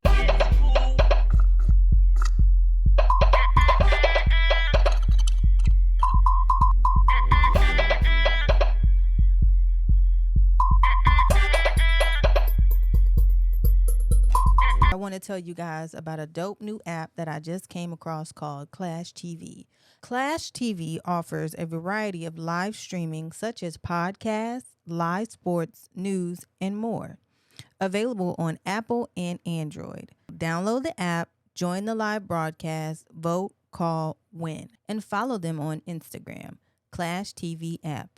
I want to tell you guys about a dope new app that I just came across called ClashTV. ClashTV offers a variety of live streaming such as podcasts, live sports, news, and more. Available on Apple and Android. Download the app, join the live broadcast, vote, call, win, and follow them on Instagram. ClashTvApp.